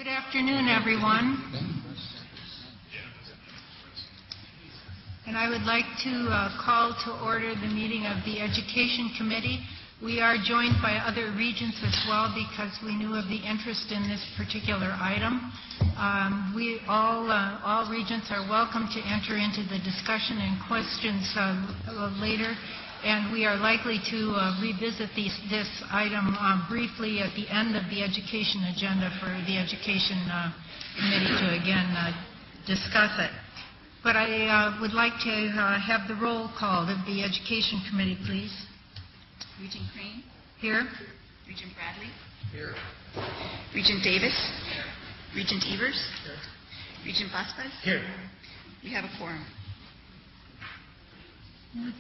Good afternoon, everyone. And I would like to call to order the meeting of the Education Committee. We are joined by other regents as well because we knew of the interest in this particular item. All regents are welcome to enter into the discussion and questions later. And we are likely to revisit this item briefly at the end of the education agenda for the Education Committee to again discuss it. But I would like to have the roll called of the Education Committee, please. Regent Crane? Here. Regent Bradley? Here. Regent Davis? Here. Regent Evers? Here. Regent Vasquez? Here. We have a quorum.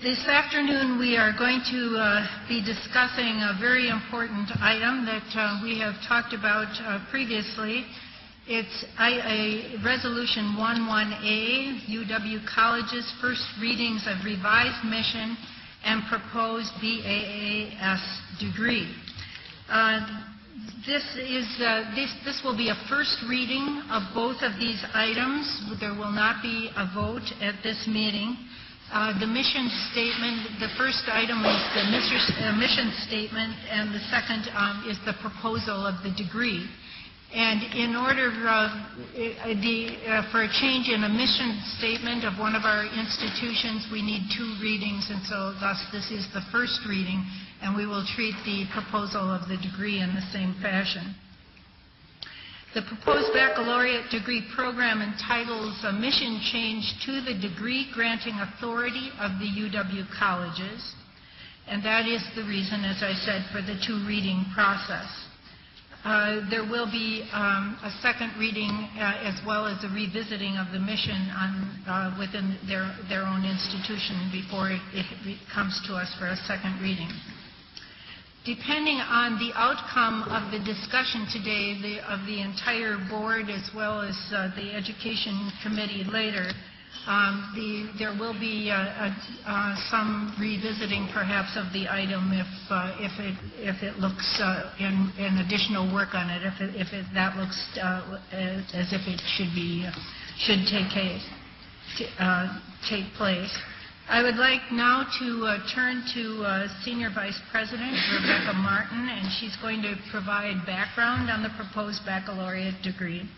This afternoon we are going to be discussing a very important item that we have talked about previously. It's a Resolution 11A, UW College's first readings of revised mission and proposed BAAS degree. This will be a first reading of both of these items. There will not be a vote at this meeting. The mission statement, the first item is the mission statement, and the second is the proposal of the degree. And in order for a change in a mission statement of one of our institutions, we need two readings, and so thus this is the first reading, and we will treat the proposal of the degree in the same fashion. The proposed baccalaureate degree program entitles a mission change to the degree granting authority of the UW colleges, and that is the reason, as I said, for the two reading process. There will be a second reading as well as a revisiting of the mission within their own institution before it comes to us for a second reading. Depending on the outcome of the discussion today of the entire board as well as the Education Committee later, there will be some revisiting perhaps of the item if it looks in additional work on it, that looks as if it should take place. I would like now to turn to Senior Vice President Rebecca Martin, and she's going to provide background on the proposed baccalaureate degree.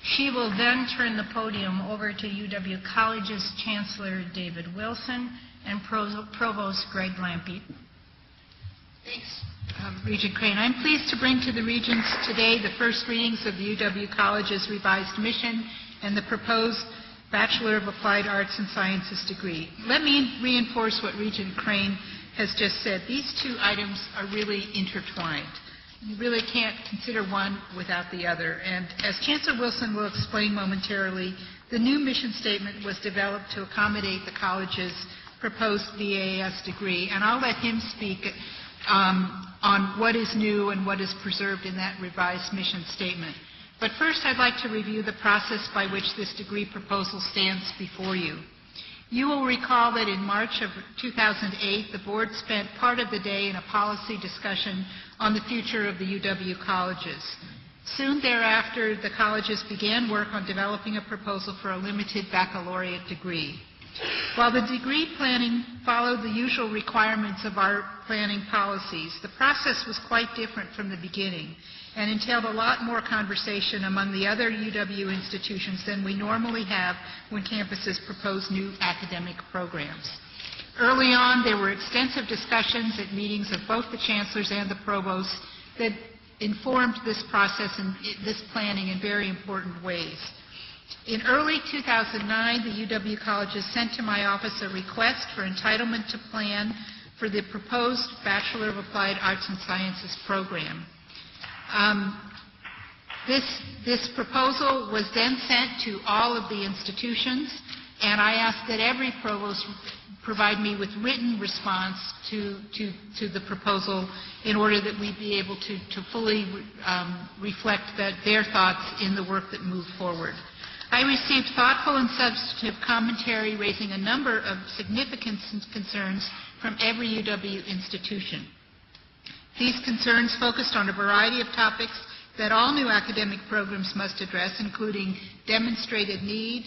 She will then turn the podium over to UW College's Chancellor David Wilson and Provost Greg Lampe. Thanks, Regent Crane. I'm pleased to bring to the Regents today the first readings of the UW College's revised mission and the proposed Bachelor of Applied Arts and Sciences degree. Let me reinforce what Regent Crane has just said. These two items are really intertwined. You really can't consider one without the other. And as Chancellor Wilson will explain momentarily, the new mission statement was developed to accommodate the college's proposed BAS degree. And I'll let him speak on what is new and what is preserved in that revised mission statement. But first, I'd like to review the process by which this degree proposal stands before you. You will recall that in March of 2008, the board spent part of the day in a policy discussion on the future of the UW colleges. Soon thereafter, the colleges began work on developing a proposal for a limited baccalaureate degree. While the degree planning followed the usual requirements of our planning policies, the process was quite different from the beginning and entailed a lot more conversation among the other UW institutions than we normally have when campuses propose new academic programs. Early on, there were extensive discussions at meetings of both the chancellors and the provosts that informed this process and this planning in very important ways. In early 2009, the UW colleges sent to my office a request for entitlement to plan for the proposed Bachelor of Applied Arts and Sciences program. This proposal was then sent to all of the institutions, and I asked that every provost provide me with written response to the proposal in order that we be able to fully reflect their thoughts in the work that moved forward. I received thoughtful and substantive commentary raising a number of significant concerns from every UW institution. These concerns focused on a variety of topics that all new academic programs must address, including demonstrated need,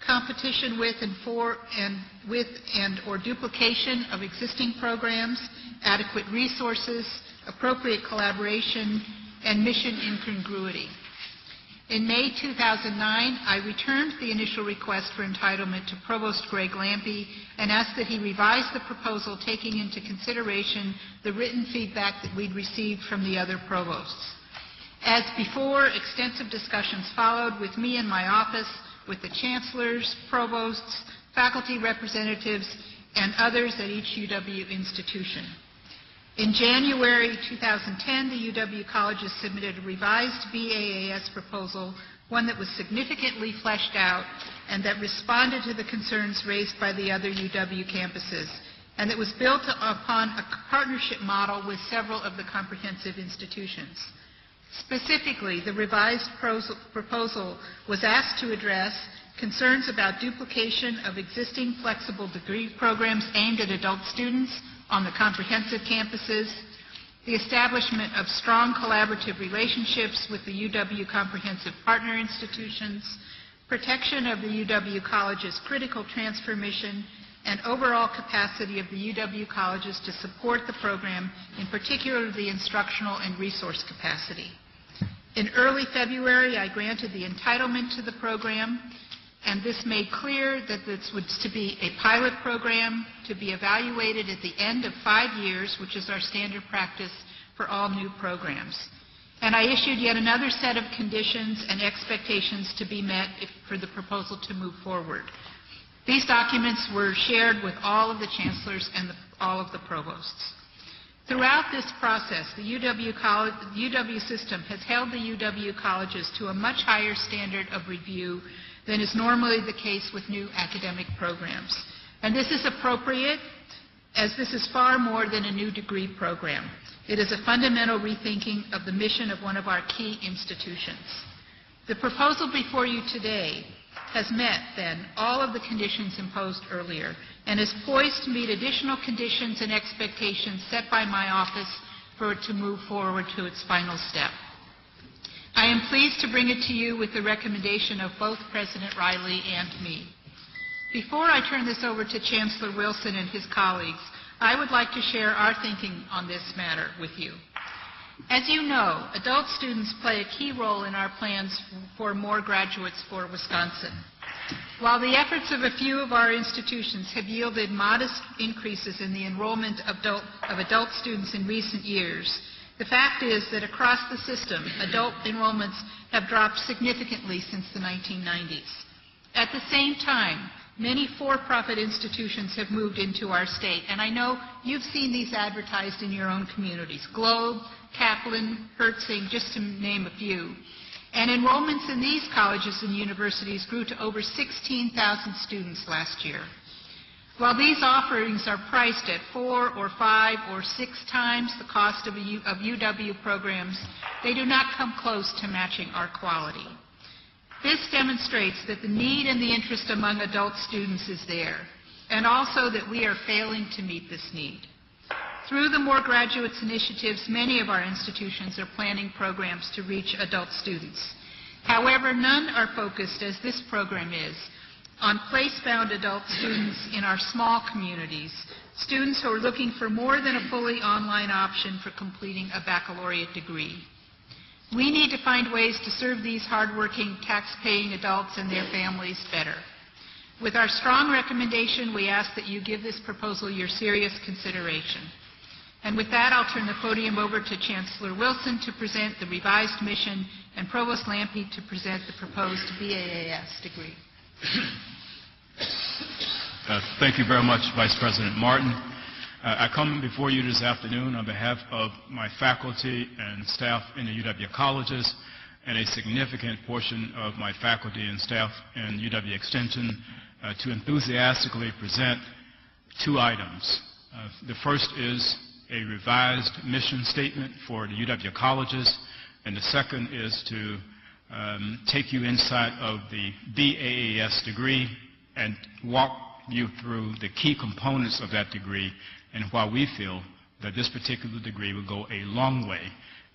competition with and or duplication of existing programs, adequate resources, appropriate collaboration, and mission incongruity. In May 2009, I returned the initial request for entitlement to Provost Greg Lampe and asked that he revise the proposal taking into consideration the written feedback that we'd received from the other provosts. As before, extensive discussions followed with me in my office, with the chancellors, provosts, faculty representatives, and others at each UW institution. In January 2010, the UW colleges submitted a revised BAAS proposal, one that was significantly fleshed out and that responded to the concerns raised by the other UW campuses, and that was built upon a partnership model with several of the comprehensive institutions. Specifically, the revised proposal was asked to address concerns about duplication of existing flexible degree programs aimed at adult students on the comprehensive campuses, the establishment of strong collaborative relationships with the UW comprehensive partner institutions, protection of the UW college's critical transfer mission, and overall capacity of the UW colleges to support the program, in particular the instructional and resource capacity. In early February, I granted the entitlement to the program, and this made clear that this was to be a pilot program to be evaluated at the end of 5 years, which is our standard practice for all new programs. And I issued yet another set of conditions and expectations to be met for the proposal to move forward. These documents were shared with all of the chancellors and all of the provosts. Throughout this process, the UW system has held the UW colleges to a much higher standard of review than is normally the case with new academic programs. And this is appropriate, as this is far more than a new degree program. It is a fundamental rethinking of the mission of one of our key institutions. The proposal before you today has met, then, all of the conditions imposed earlier and is poised to meet additional conditions and expectations set by my office for it to move forward to its final step. I am pleased to bring it to you with the recommendation of both President Riley and me. Before I turn this over to Chancellor Wilson and his colleagues, I would like to share our thinking on this matter with you. As you know, adult students play a key role in our plans for more graduates for Wisconsin. While the efforts of a few of our institutions have yielded modest increases in the enrollment of adult students in recent years, the fact is that across the system, adult enrollments have dropped significantly since the 1990s. At the same time, many for-profit institutions have moved into our state, and I know you've seen these advertised in your own communities: Globe, Kaplan, Hertzing, just to name a few. And enrollments in these colleges and universities grew to over 16,000 students last year. While these offerings are priced at 4 or 5 or 6 times the cost of UW programs, they do not come close to matching our quality. This demonstrates that the need and the interest among adult students is there, and also that we are failing to meet this need. Through the More Graduates initiatives, many of our institutions are planning programs to reach adult students. However, none are focused, as this program is, on place-bound adult students in our small communities, students who are looking for more than a fully online option for completing a baccalaureate degree. We need to find ways to serve these hardworking, tax-paying adults and their families better. With our strong recommendation, we ask that you give this proposal your serious consideration. And with that, I'll turn the podium over to Chancellor Wilson to present the revised mission and Provost Lampe to present the proposed BAAS degree. Thank you very much, Vice President Martin. I come before you this afternoon on behalf of my faculty and staff in the UW colleges and a significant portion of my faculty and staff in UW Extension to enthusiastically present 2 items. The first is a revised mission statement for the UW colleges, and the second is to take you inside of the BAAS degree and walk you through the key components of that degree and why we feel that this particular degree will go a long way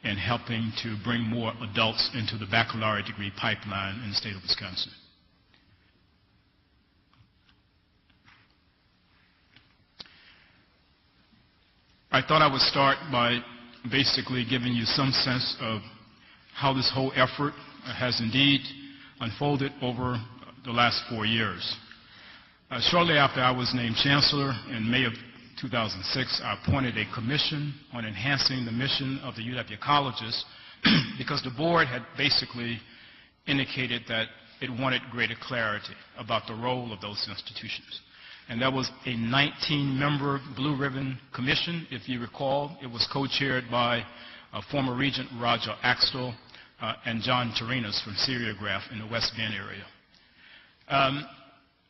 in helping to bring more adults into the baccalaureate degree pipeline in the state of Wisconsin. I thought I would start by basically giving you some sense of how this whole effort has indeed unfolded over the last 4 years. Shortly after I was named Chancellor in May of 2006, I appointed a commission on enhancing the mission of the UW colleges because the board had basically indicated that it wanted greater clarity about the role of those institutions. And that was a 19-member Blue Ribbon Commission. If you recall, it was co-chaired by former Regent Roger Axtell and John Torinos from Seriograph in the West Bend area.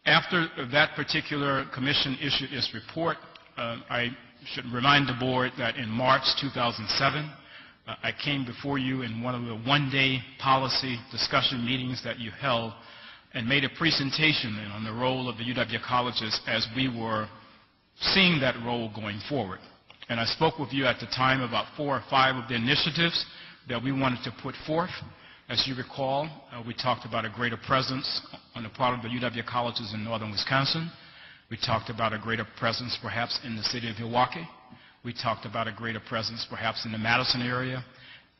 After that particular commission issued its report, I should remind the board that in March 2007, I came before you in one of the one-day policy discussion meetings that you held and made a presentation on the role of the UW colleges as we were seeing that role going forward. And I spoke with you at the time about 4 or 5 of the initiatives that we wanted to put forth. As you recall, we talked about a greater presence on the part of the UW colleges in northern Wisconsin. We talked about a greater presence perhaps in the city of Milwaukee. We talked about a greater presence perhaps in the Madison area.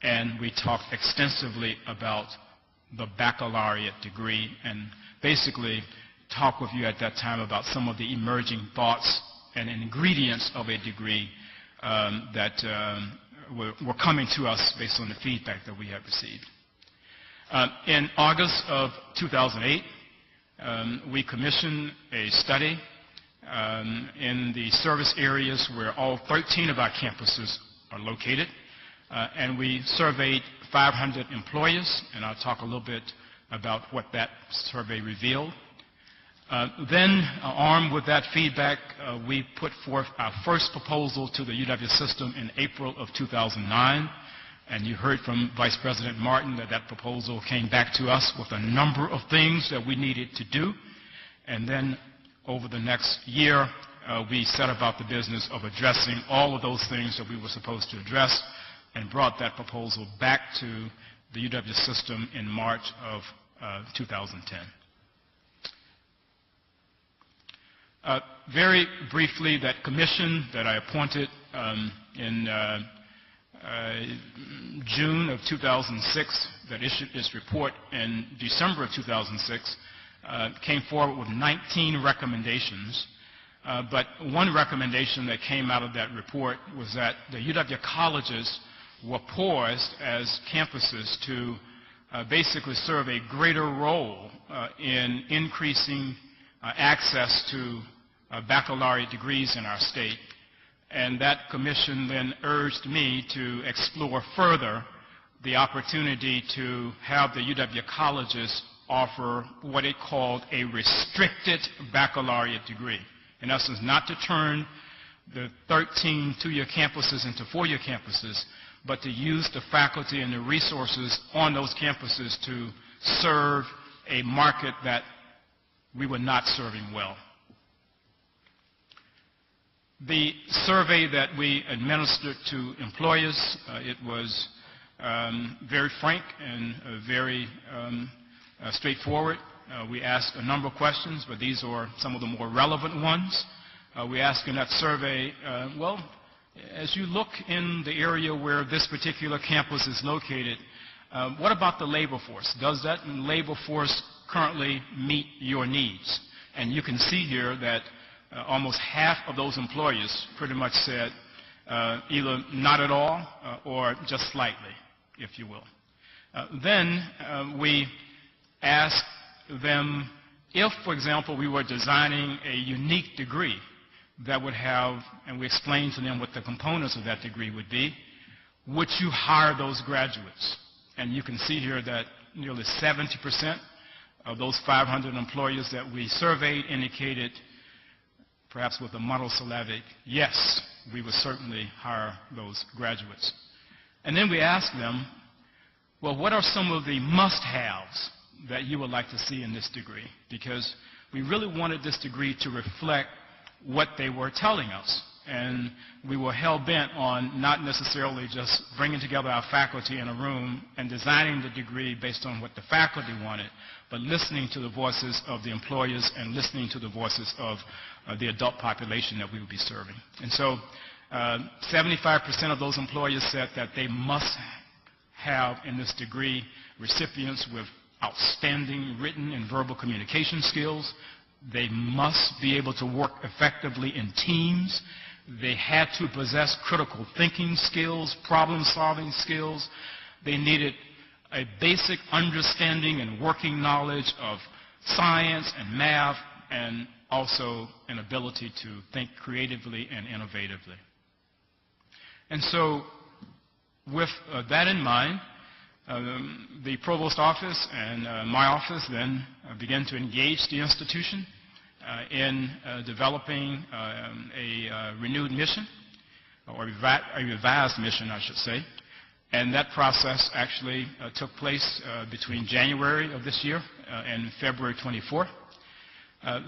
And we talked extensively about the baccalaureate degree and basically talked with you at that time about some of the emerging thoughts and ingredients of a degree that were coming to us based on the feedback that we had received. In August of 2008, we commissioned a study in the service areas where all 13 of our campuses are located, and we surveyed 500 employers, and I'll talk a little bit about what that survey revealed. Then, armed with that feedback, we put forth our first proposal to the UW system in April of 2009, and you heard from Vice President Martin that that proposal came back to us with a number of things that we needed to do. And then, over the next year, we set about the business of addressing all of those things that we were supposed to address and brought that proposal back to the UW system in March of 2010. Very briefly, that commission that I appointed in June of 2006, that issued its report in December of 2006, came forward with 19 recommendations. But one recommendation that came out of that report was that the UW colleges were poised as campuses to basically serve a greater role in increasing access to baccalaureate degrees in our state. And that commission then urged me to explore further the opportunity to have the UW colleges offer what it called a restricted baccalaureate degree. In essence, not to turn the 13 two-year campuses into 4-year campuses, but to use the faculty and the resources on those campuses to serve a market that we were not serving well. The survey that we administered to employers, it was very frank and very straightforward. We asked a number of questions, but these are some of the more relevant ones. We asked in that survey, well, as you look in the area where this particular campus is located, what about the labor force? Does that labor force currently meet your needs? And you can see here that almost half of those employers pretty much said either not at all or just slightly, if you will. Then we asked them if, for example, we were designing a unique degree that would have, and we explained to them what the components of that degree would be, would you hire those graduates? And you can see here that nearly 70% of those 500 employers that we surveyed indicated, perhaps with a monosyllabic, yes, we would certainly hire those graduates. And then we asked them, well, what are some of the must-haves that you would like to see in this degree? Because we really wanted this degree to reflect what they were telling us. and we were hell-bent on not necessarily just bringing together our faculty in a room and designing the degree based on what the faculty wanted, but listening to the voices of the employers and listening to the voices of the adult population that we would be serving. And so 75% of those employers said that they must have in this degree recipients with outstanding written and verbal communication skills. They must be able to work effectively in teams. They had to possess critical thinking skills, problem-solving skills. They needed a basic understanding and working knowledge of science and math, and also an ability to think creatively and innovatively. And so with that in mind, the provost office and my office then began to engage the institution in developing a renewed mission, or a revised mission, I should say. And that process actually took place between January of this year and February 24th.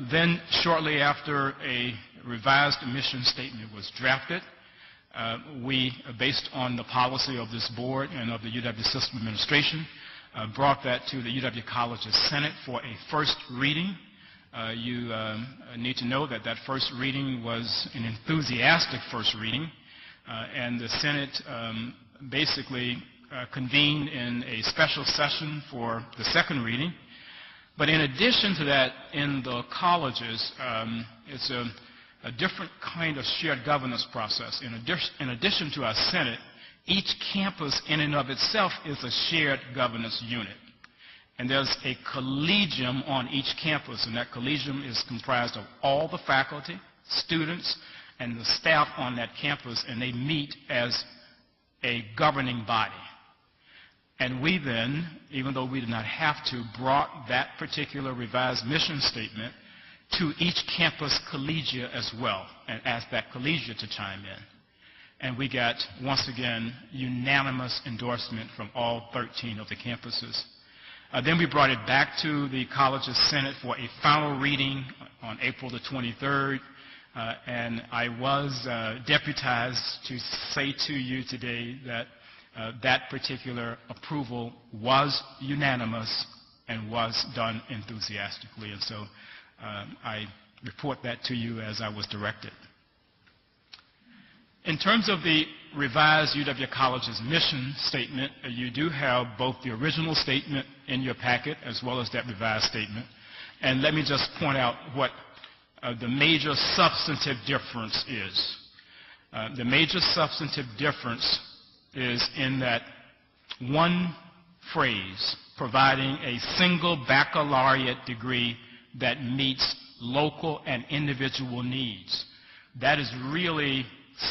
Then shortly after a revised mission statement was drafted, we, based on the policy of this board and of the UW System Administration, brought that to the UW College's Senate for a first reading. You need to know that that first reading was an enthusiastic first reading, and the Senate basically convened in a special session for the second reading. But in addition to that, in the colleges, it's a different kind of shared governance process. In addition to our Senate, each campus in and of itself is a shared governance unit. And there's a collegium on each campus, and that collegium is comprised of all the faculty, students, and the staff on that campus, and they meet as a governing body. And we then, even though we did not have to, brought that particular revised mission statement to each campus collegia as well, and asked that collegia to chime in. And we got, once again, unanimous endorsement from all 13 of the campuses. Then we brought it back to the college's Senate for a final reading on April the 23rd, and I was deputized to say to you today that that particular approval was unanimous and was done enthusiastically. And so I report that to you as I was directed. In terms of the revised UW College's mission statement, you do have both the original statement in your packet as well as that revised statement. And let me just point out what the major substantive difference is. The major substantive difference is in that one phrase, providing a single baccalaureate degree that meets local and individual needs. That is really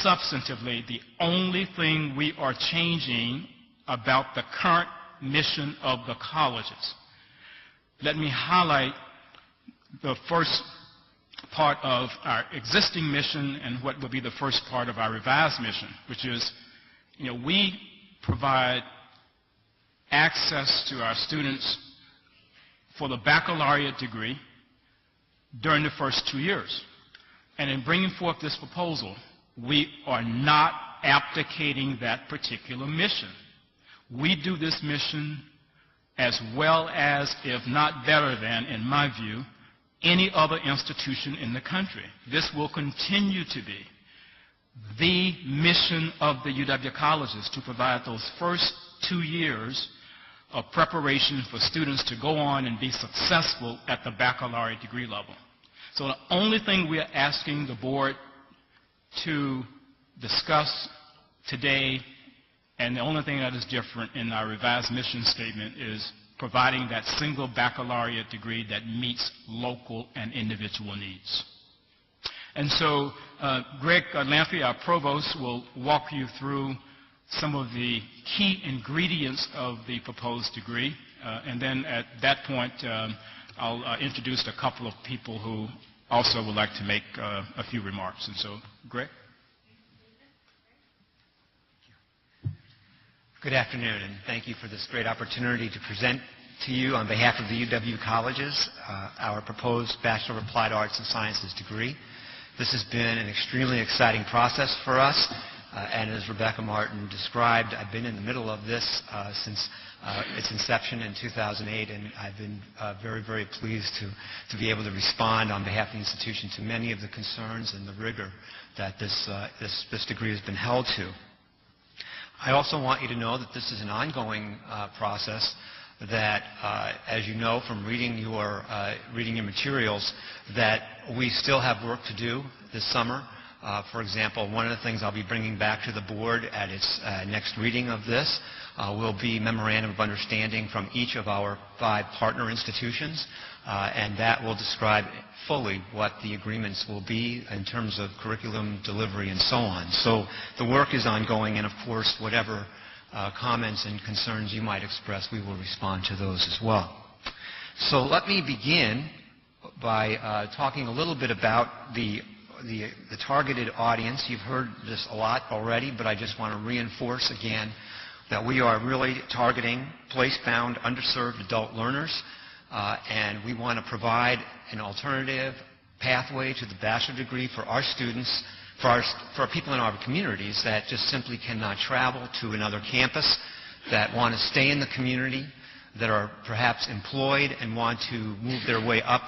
substantively the only thing we are changing about the current mission of the colleges. Let me highlight the first part of our existing mission and what will be the first part of our revised mission, which is, we provide access to our students for the baccalaureate degree during the first 2 years. And in bringing forth this proposal, we are not abdicating that particular mission. We do this mission as well as, if not better than, in my view, any other institution in the country. This will continue to be the mission of the UW colleges, to provide those first 2 years of preparation for students to go on and be successful at the baccalaureate degree level. So the only thing we are asking the board to discuss today, and the only thing that is different in our revised mission statement, is providing that single baccalaureate degree that meets local and individual needs. And so Greg Lamphy, our provost, will walk you through some of the key ingredients of the proposed degree, and then at that point I'll introduce a couple of people who also would like to make a few remarks. And so, Greg? Good afternoon, and thank you for this great opportunity to present to you on behalf of the UW colleges our proposed Bachelor of Applied Arts and Sciences degree. This has been an extremely exciting process for us, and as Rebecca Martin described, I've been in the middle of this since its inception in 2008, and I've been very, very pleased to be able to respond on behalf of the institution to many of the concerns and the rigor that this degree has been held to. I also want you to know that this is an ongoing process, that, as you know from reading your materials, that we still have work to do this summer. For example, one of the things I'll be bringing back to the board at its next reading of this will be memorandum of understanding from each of our 5 partner institutions, and that will describe fully what the agreements will be in terms of curriculum delivery and so on. So the work is ongoing, and of course, whatever comments and concerns you might express, we will respond to those as well. So let me begin by talking a little bit about the targeted audience. You've heard this a lot already, but I just want to reinforce again that we are really targeting place-bound, underserved adult learners, and we want to provide an alternative pathway to the bachelor degree for our students, for people in our communities that just simply cannot travel to another campus, that want to stay in the community, that are perhaps employed and want to move their way up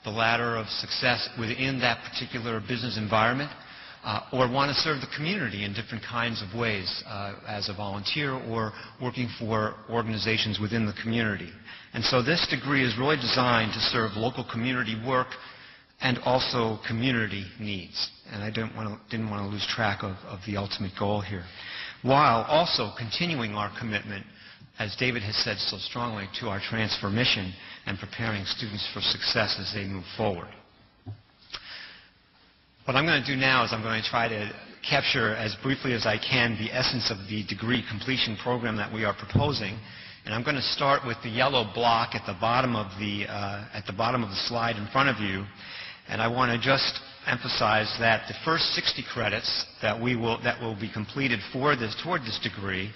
the ladder of success within that particular business environment, or want to serve the community in different kinds of ways as a volunteer or working for organizations within the community. And so this degree is really designed to serve local community work and also community needs. And I didn't want to lose track of the ultimate goal here, while also continuing our commitment, as David has said so strongly, to our transfer mission and preparing students for success as they move forward. What I'm going to do now is I'm going to try to capture as briefly as I can the essence of the degree completion program that we are proposing. And I'm going to start with the yellow block at the bottom of the slide in front of you. And I want to just emphasize that the first 60 credits that will be completed toward this degree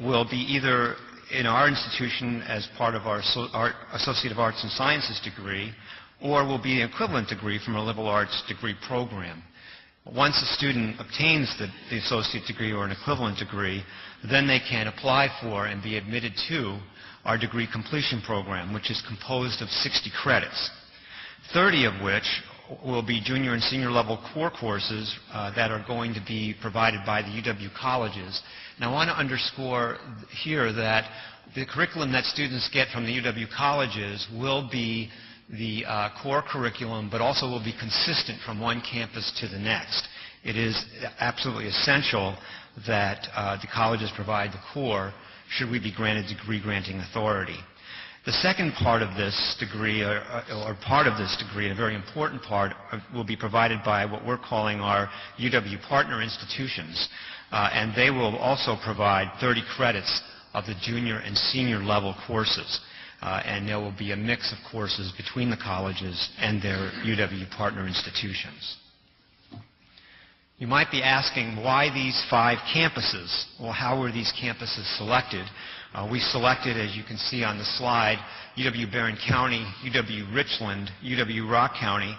will be either in our institution as part of our Associate of Arts and Sciences degree, or will be an equivalent degree from a liberal arts degree program. Once a student obtains the associate degree or an equivalent degree, then they can apply for and be admitted to our degree completion program, which is composed of 60 credits, 30 of which will be junior and senior level core courses that are going to be provided by the UW colleges. And I want to underscore here that the curriculum that students get from the UW colleges will be the core curriculum, but also will be consistent from one campus to the next. It is absolutely essential that the colleges provide the core should we be granted degree granting authority. The second part of this degree, or part of this degree, a very important part, will be provided by what we're calling our UW partner institutions, and they will also provide 30 credits of the junior and senior level courses. And there will be a mix of courses between the colleges and their UW partner institutions. You might be asking, why these 5 campuses? Well, how were these campuses selected? We selected, as you can see on the slide, UW-Barron County, UW-Richland, UW-Rock County,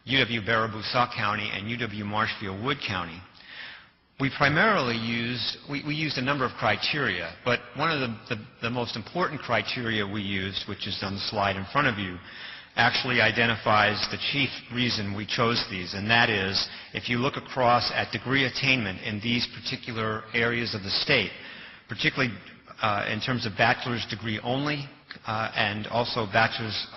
UW-Baraboo-Sauk County, and UW-Marshfield-Wood County. We primarily used a number of criteria, but one of the most important criteria we used, which is on the slide in front of you, actually identifies the chief reason we chose these, and that is, if you look across at degree attainment in these particular areas of the state, particularly in terms of bachelor's degree only and also bachelor's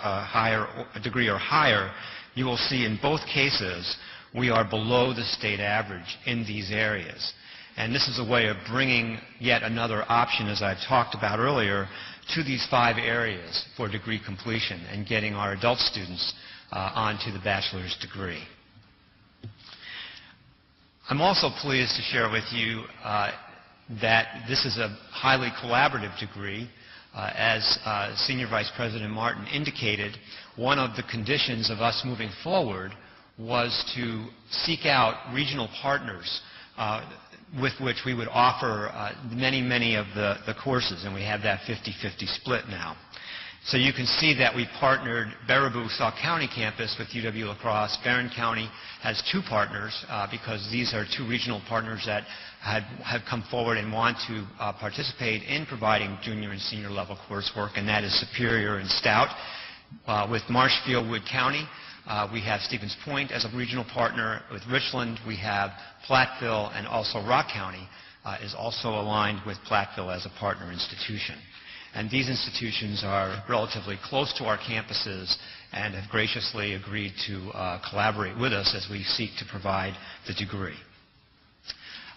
degree or higher, you will see in both cases we are below the state average in these areas. And this is a way of bringing yet another option, as I've talked about earlier, to these 5 areas for degree completion and getting our adult students onto the bachelor's degree. I'm also pleased to share with you that this is a highly collaborative degree. As Senior Vice President Martin indicated, one of the conditions of us moving forward was to seek out regional partners with which we would offer many of the courses, and we have that 50-50 split now. So you can see that we partnered Baraboo Sauk County campus with UW-La Crosse. Barron County has two partners because these are two regional partners that have come forward and want to participate in providing junior and senior level coursework, and that is Superior and Stout. With Marshfield-Wood County, we have Stevens Point as a regional partner. With Richland, we have Platteville, and also Rock County is also aligned with Platteville as a partner institution. And these institutions are relatively close to our campuses and have graciously agreed to collaborate with us as we seek to provide the degree.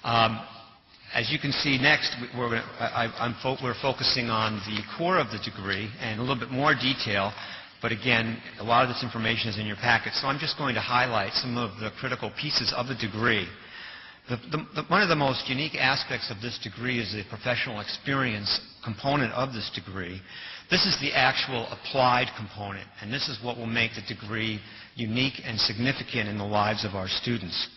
As you can see next, we're focusing on the core of the degree and a little bit more detail, but again, a lot of this information is in your packet, so I'm just going to highlight some of the critical pieces of the degree. One of the most unique aspects of this degree is the professional experience component of this degree. This is the actual applied component, and this is what will make the degree unique and significant in the lives of our students.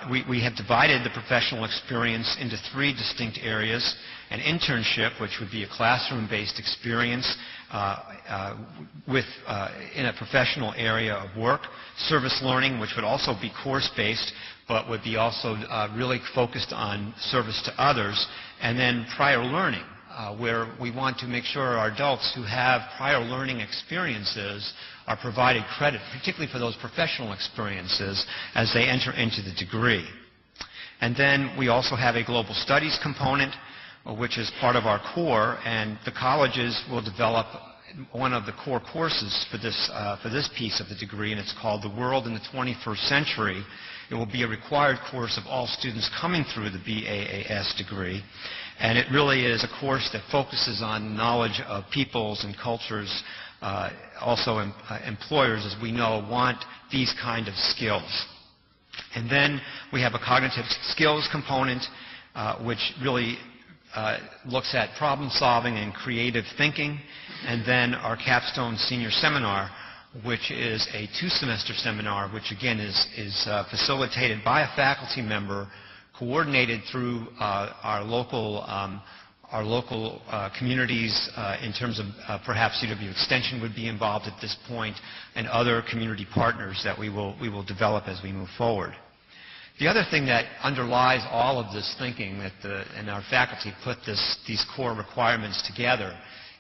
We have divided the professional experience into three distinct areas: an internship, which would be a classroom-based experience in a professional area of work; service learning, which would also be course-based, but would be also really focused on service to others; and then prior learning, where we want to make sure our adults who have prior learning experiences are provided credit, particularly for those professional experiences, as they enter into the degree. And then we also have a global studies component, which is part of our core, and the colleges will develop one of the core courses for this piece of the degree, and it's called The World in the 21st Century. It will be a required course of all students coming through the BAAS degree, and it really is a course that focuses on knowledge of peoples and cultures. Also employers, as we know, want these kind of skills. And then we have a cognitive skills component, which really looks at problem solving and creative thinking. And then our capstone senior seminar, which is a 2-semester seminar, which again is facilitated by a faculty member, coordinated through our local communities in terms of perhaps UW Extension would be involved at this point, and other community partners that we will develop as we move forward. The other thing that underlies all of this thinking and our faculty put these core requirements together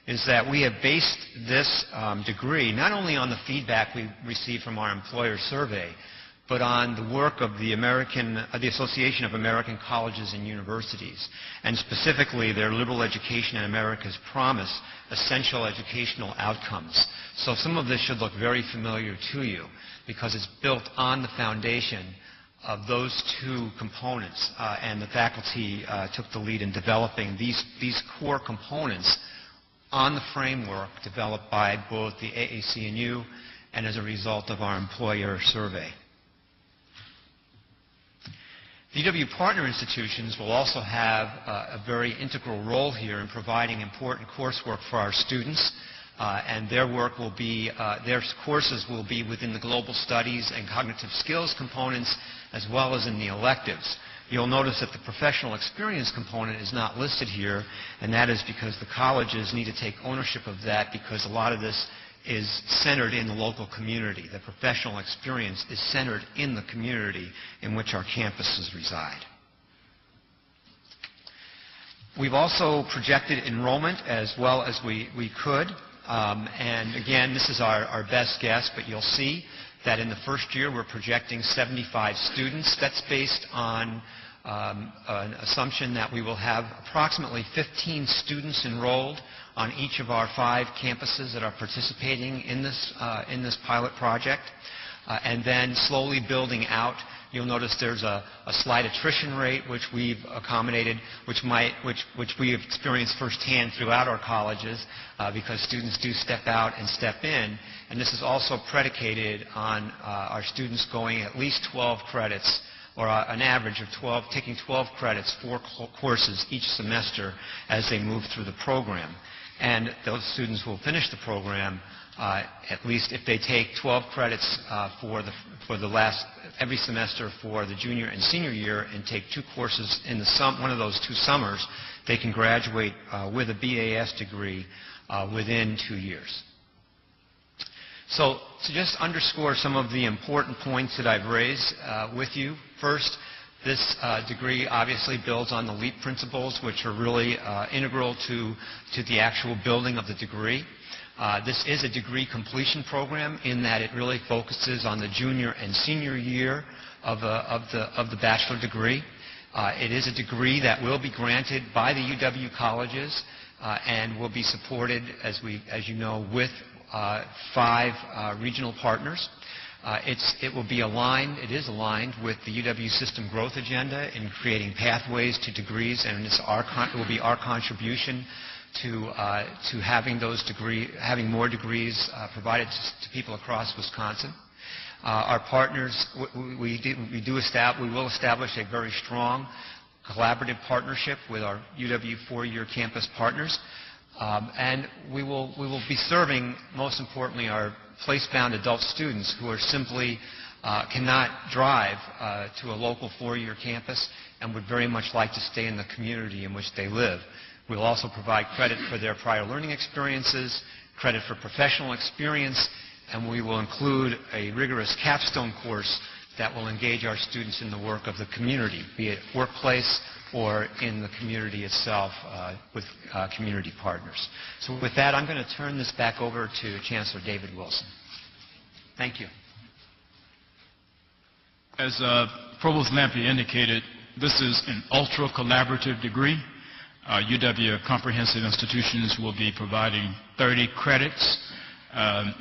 is that we have based this degree not only on the feedback we received from our employer survey, but on the work of the Association of American Colleges and Universities, and specifically their Liberal Education and America's Promise, Essential Educational Outcomes. So some of this should look very familiar to you because it's built on the foundation of those two components, and the faculty took the lead in developing these core components on the framework developed by both the AAC&U and as a result of our employer survey. The UW partner institutions will also have a very integral role here in providing important coursework for our students, and their work will be, their courses will be within the global studies and cognitive skills components, as well as in the electives. You'll notice that the professional experience component is not listed here, and that is because the colleges need to take ownership of that, because a lot of this is centered in the local community. The professional experience is centered in the community in which our campuses reside. We've also projected enrollment as well as we could. And again, this is our best guess, but you'll see that in the first year we're projecting 75 students. That's based on an assumption that we will have approximately 15 students enrolled on each of our 5 campuses that are participating in this pilot project, and then slowly building out. You'll notice there's a slight attrition rate which we've accommodated, which we have experienced firsthand throughout our colleges because students do step out and step in, and this is also predicated on our students going at least 12 credits, or an average of taking 12 credits, 4 courses each semester as they move through the program. And those students will finish the program at least if they take 12 credits every semester for the junior and senior year, and take 2 courses in one of those 2 summers, they can graduate with a BAS degree within 2 years. So to just underscore some of the important points that I've raised with you, first, this degree obviously builds on the LEAP principles, which are really integral to the actual building of the degree. This is a degree completion program in that it really focuses on the junior and senior year of the bachelor degree. It is a degree that will be granted by the UW colleges and will be supported, as you know, with 5 regional partners. It will be aligned, it is aligned with the UW system growth agenda in creating pathways to degrees, and it will be our contribution to having more degrees provided to people across Wisconsin. Our partners, we will establish a very strong collaborative partnership with our UW 4-year campus partners. And we will be serving, most importantly, our place-bound adult students who are simply cannot drive to a local 4-year campus and would very much like to stay in the community in which they live. We'll also provide credit for their prior learning experiences, credit for professional experience, and we will include a rigorous capstone course that will engage our students in the work of the community, be it workplace or in the community itself with community partners. So with that, I'm going to turn this back over to Chancellor David Wilson. Thank you. As Provost Lampe indicated, this is an ultra-collaborative degree. UW comprehensive institutions will be providing 30 credits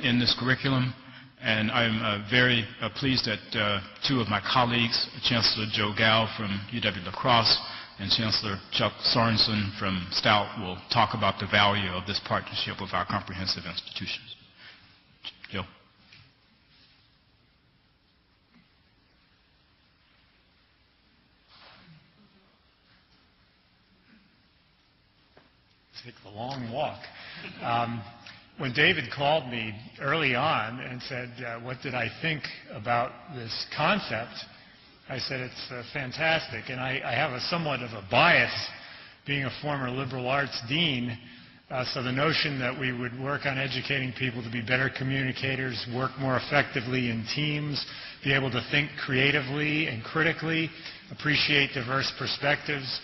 in this curriculum. And I'm very pleased that 2 of my colleagues, Chancellor Joe Gow from UW-La Crosse and Chancellor Chuck Sorensen from Stout, will talk about the value of this partnership with our comprehensive institutions. Joe. Take the long walk. When David called me early on and said, what did I think about this concept, I said it's fantastic. And I have somewhat of a bias, being a former liberal arts dean, so the notion that we would work on educating people to be better communicators, work more effectively in teams, be able to think creatively and critically, appreciate diverse perspectives,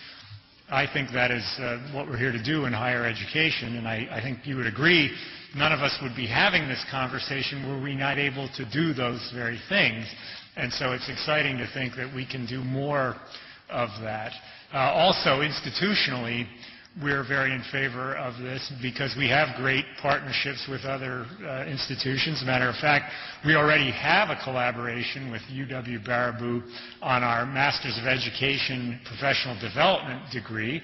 I think that is what we're here to do in higher education. And I think you would agree, none of us would be having this conversation were we not able to do those very things. And so it's exciting to think that we can do more of that. Also, institutionally, we're very in favor of this because we have great partnerships with other institutions. As a matter of fact, we already have a collaboration with UW-Baraboo on our Masters of Education Professional Development degree.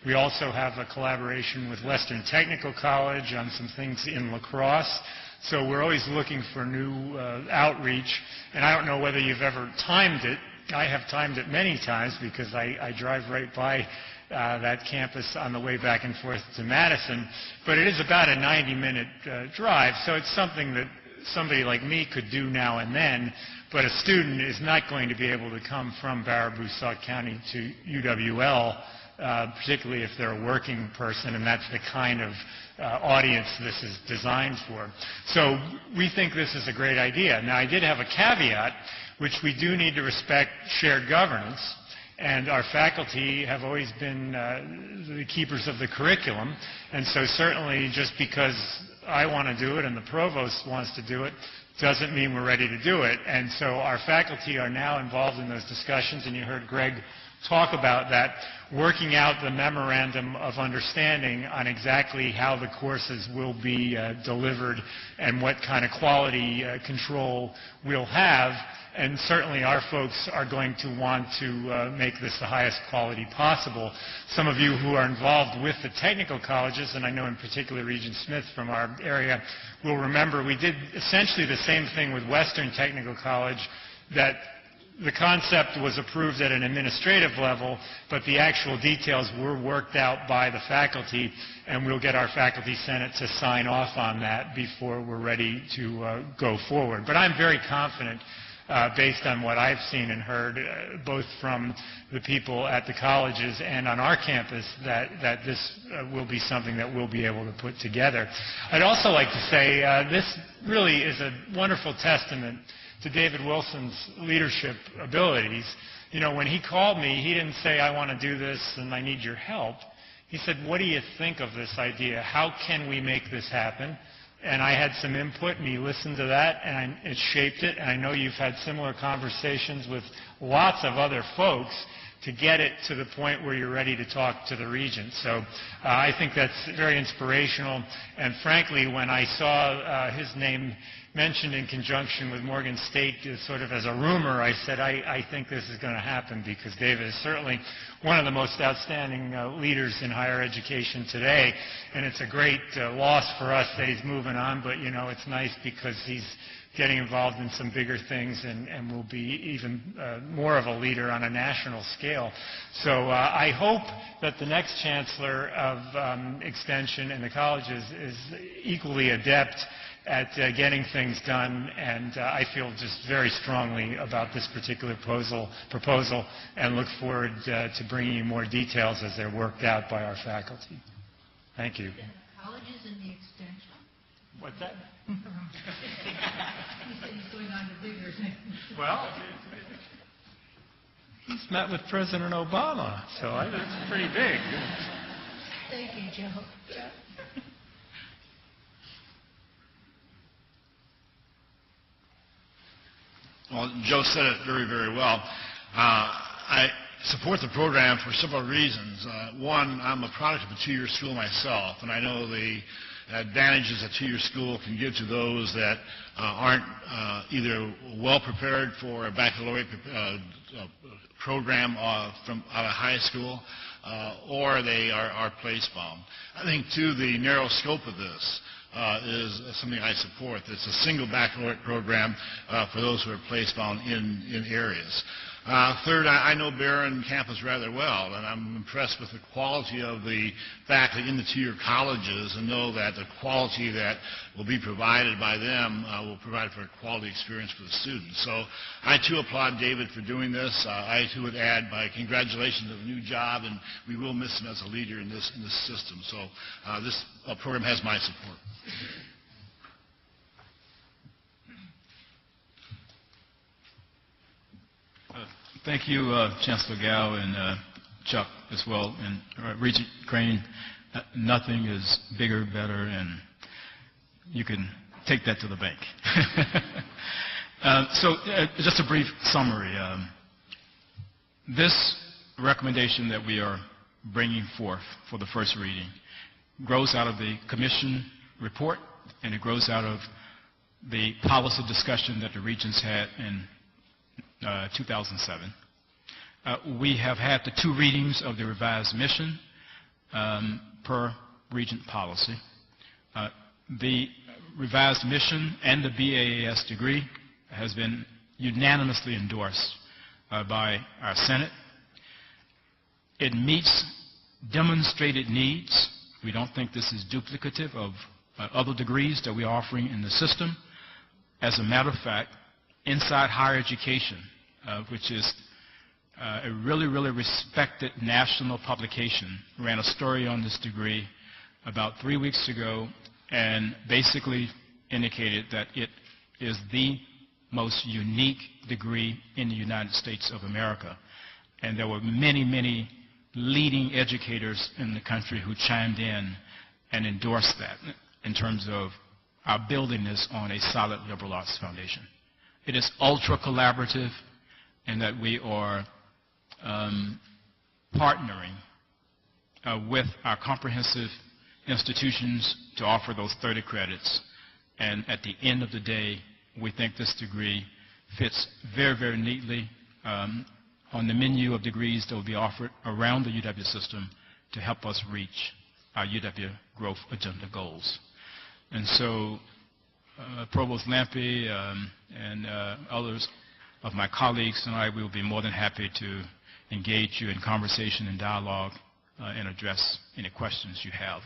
We also have a collaboration with Western Technical College on some things in La Crosse. So we're always looking for new outreach. And I don't know whether you've ever timed it. I have timed it many times because I drive right by that campus on the way back and forth to Madison. But it is about a 90-minute drive, so it's something that somebody like me could do now and then, but a student is not going to be able to come from Baraboo, Sauk County to UWL, particularly if they're a working person, and that's the kind of audience this is designed for. So we think this is a great idea. Now, I did have a caveat, which we do need to respect shared governance. And our faculty have always been the keepers of the curriculum. And so certainly just because I want to do it and the provost wants to do it doesn't mean we're ready to do it. And so our faculty are now involved in those discussions, and you heard Greg talk about that, working out the memorandum of understanding on exactly how the courses will be delivered and what kind of quality control we'll have. And certainly our folks are going to want to make this the highest quality possible. Some of you who are involved with the technical colleges, and I know in particular Regent Smith from our area, will remember we did essentially the same thing with Western Technical College, that the concept was approved at an administrative level, but the actual details were worked out by the faculty, and we'll get our faculty senate to sign off on that before we're ready to go forward. But I'm very confident based on what I've seen and heard, both from the people at the colleges and on our campus, that this will be something that we'll be able to put together. I'd also like to say this really is a wonderful testament to David Wilson's leadership abilities. You know, when he called me, he didn't say, I want to do this and I need your help. He said, what do you think of this idea? How can we make this happen? And I had some input, and he listened to that, and it shaped it. And I know you've had similar conversations with lots of other folks to get it to the point where you're ready to talk to the Regents. So I think that's very inspirational. And frankly, when I saw his name mentioned in conjunction with Morgan State sort of as a rumor, I said, I think this is going to happen, because David is certainly one of the most outstanding leaders in higher education today, and it's a great loss for us that he's moving on, but you know, it's nice because he's getting involved in some bigger things and will be even more of a leader on a national scale. So I hope that the next chancellor of Extension and the colleges is equally adept at getting things done, and I feel just very strongly about this particular proposal and look forward to bringing you more details as they're worked out by our faculty. Thank you. Colleges and the extension. What's that? He said he's going on to bigger things. Well, he's met with President Obama, so that's pretty big. Thank you, Joe. Well, Joe said it very, very well. I support the program for several reasons. One, I'm a product of a two-year school myself, and I know the advantages a two-year school can give to those that aren't either well prepared for a baccalaureate program from out of high school, or they are place-bound. I think, too, the narrow scope of this is something I support. It's a single baccalaureate program for those who are place-bound in areas. Third, I know Barron campus rather well, and I'm impressed with the quality of the faculty in the two-year colleges, and know that the quality that will be provided by them will provide for a quality experience for the students. So I, too, applaud David for doing this. I, too, would add my congratulations on the new job, and we will miss him as a leader in this system. So this program has my support. Thank you, Chancellor Gao and Chuck as well, and Regent Crane. Nothing is bigger, better, and you can take that to the bank. So just a brief summary. This recommendation that we are bringing forth for the first reading grows out of the commission report, and it grows out of the policy discussion that the Regents had in 2007. We have had the two readings of the revised mission per Regent policy. The revised mission and the BAAS degree has been unanimously endorsed by our Senate. It meets demonstrated needs. We don't think this is duplicative of other degrees that we are offering in the system. As a matter of fact, Inside Higher Education, which is a really, really respected national publication, ran a story on this degree about 3 weeks ago and basically indicated that it is the most unique degree in the United States of America. And there were many, many leading educators in the country who chimed in and endorsed that in terms of our building this on a solid liberal arts foundation. It is ultra collaborative in that we are partnering with our comprehensive institutions to offer those 30 credits. And at the end of the day, we think this degree fits very, very neatly on the menu of degrees that will be offered around the UW system to help us reach our UW growth agenda goals. And so Provost Lampe and others of my colleagues and I will be more than happy to engage you in conversation and dialogue and address any questions you have.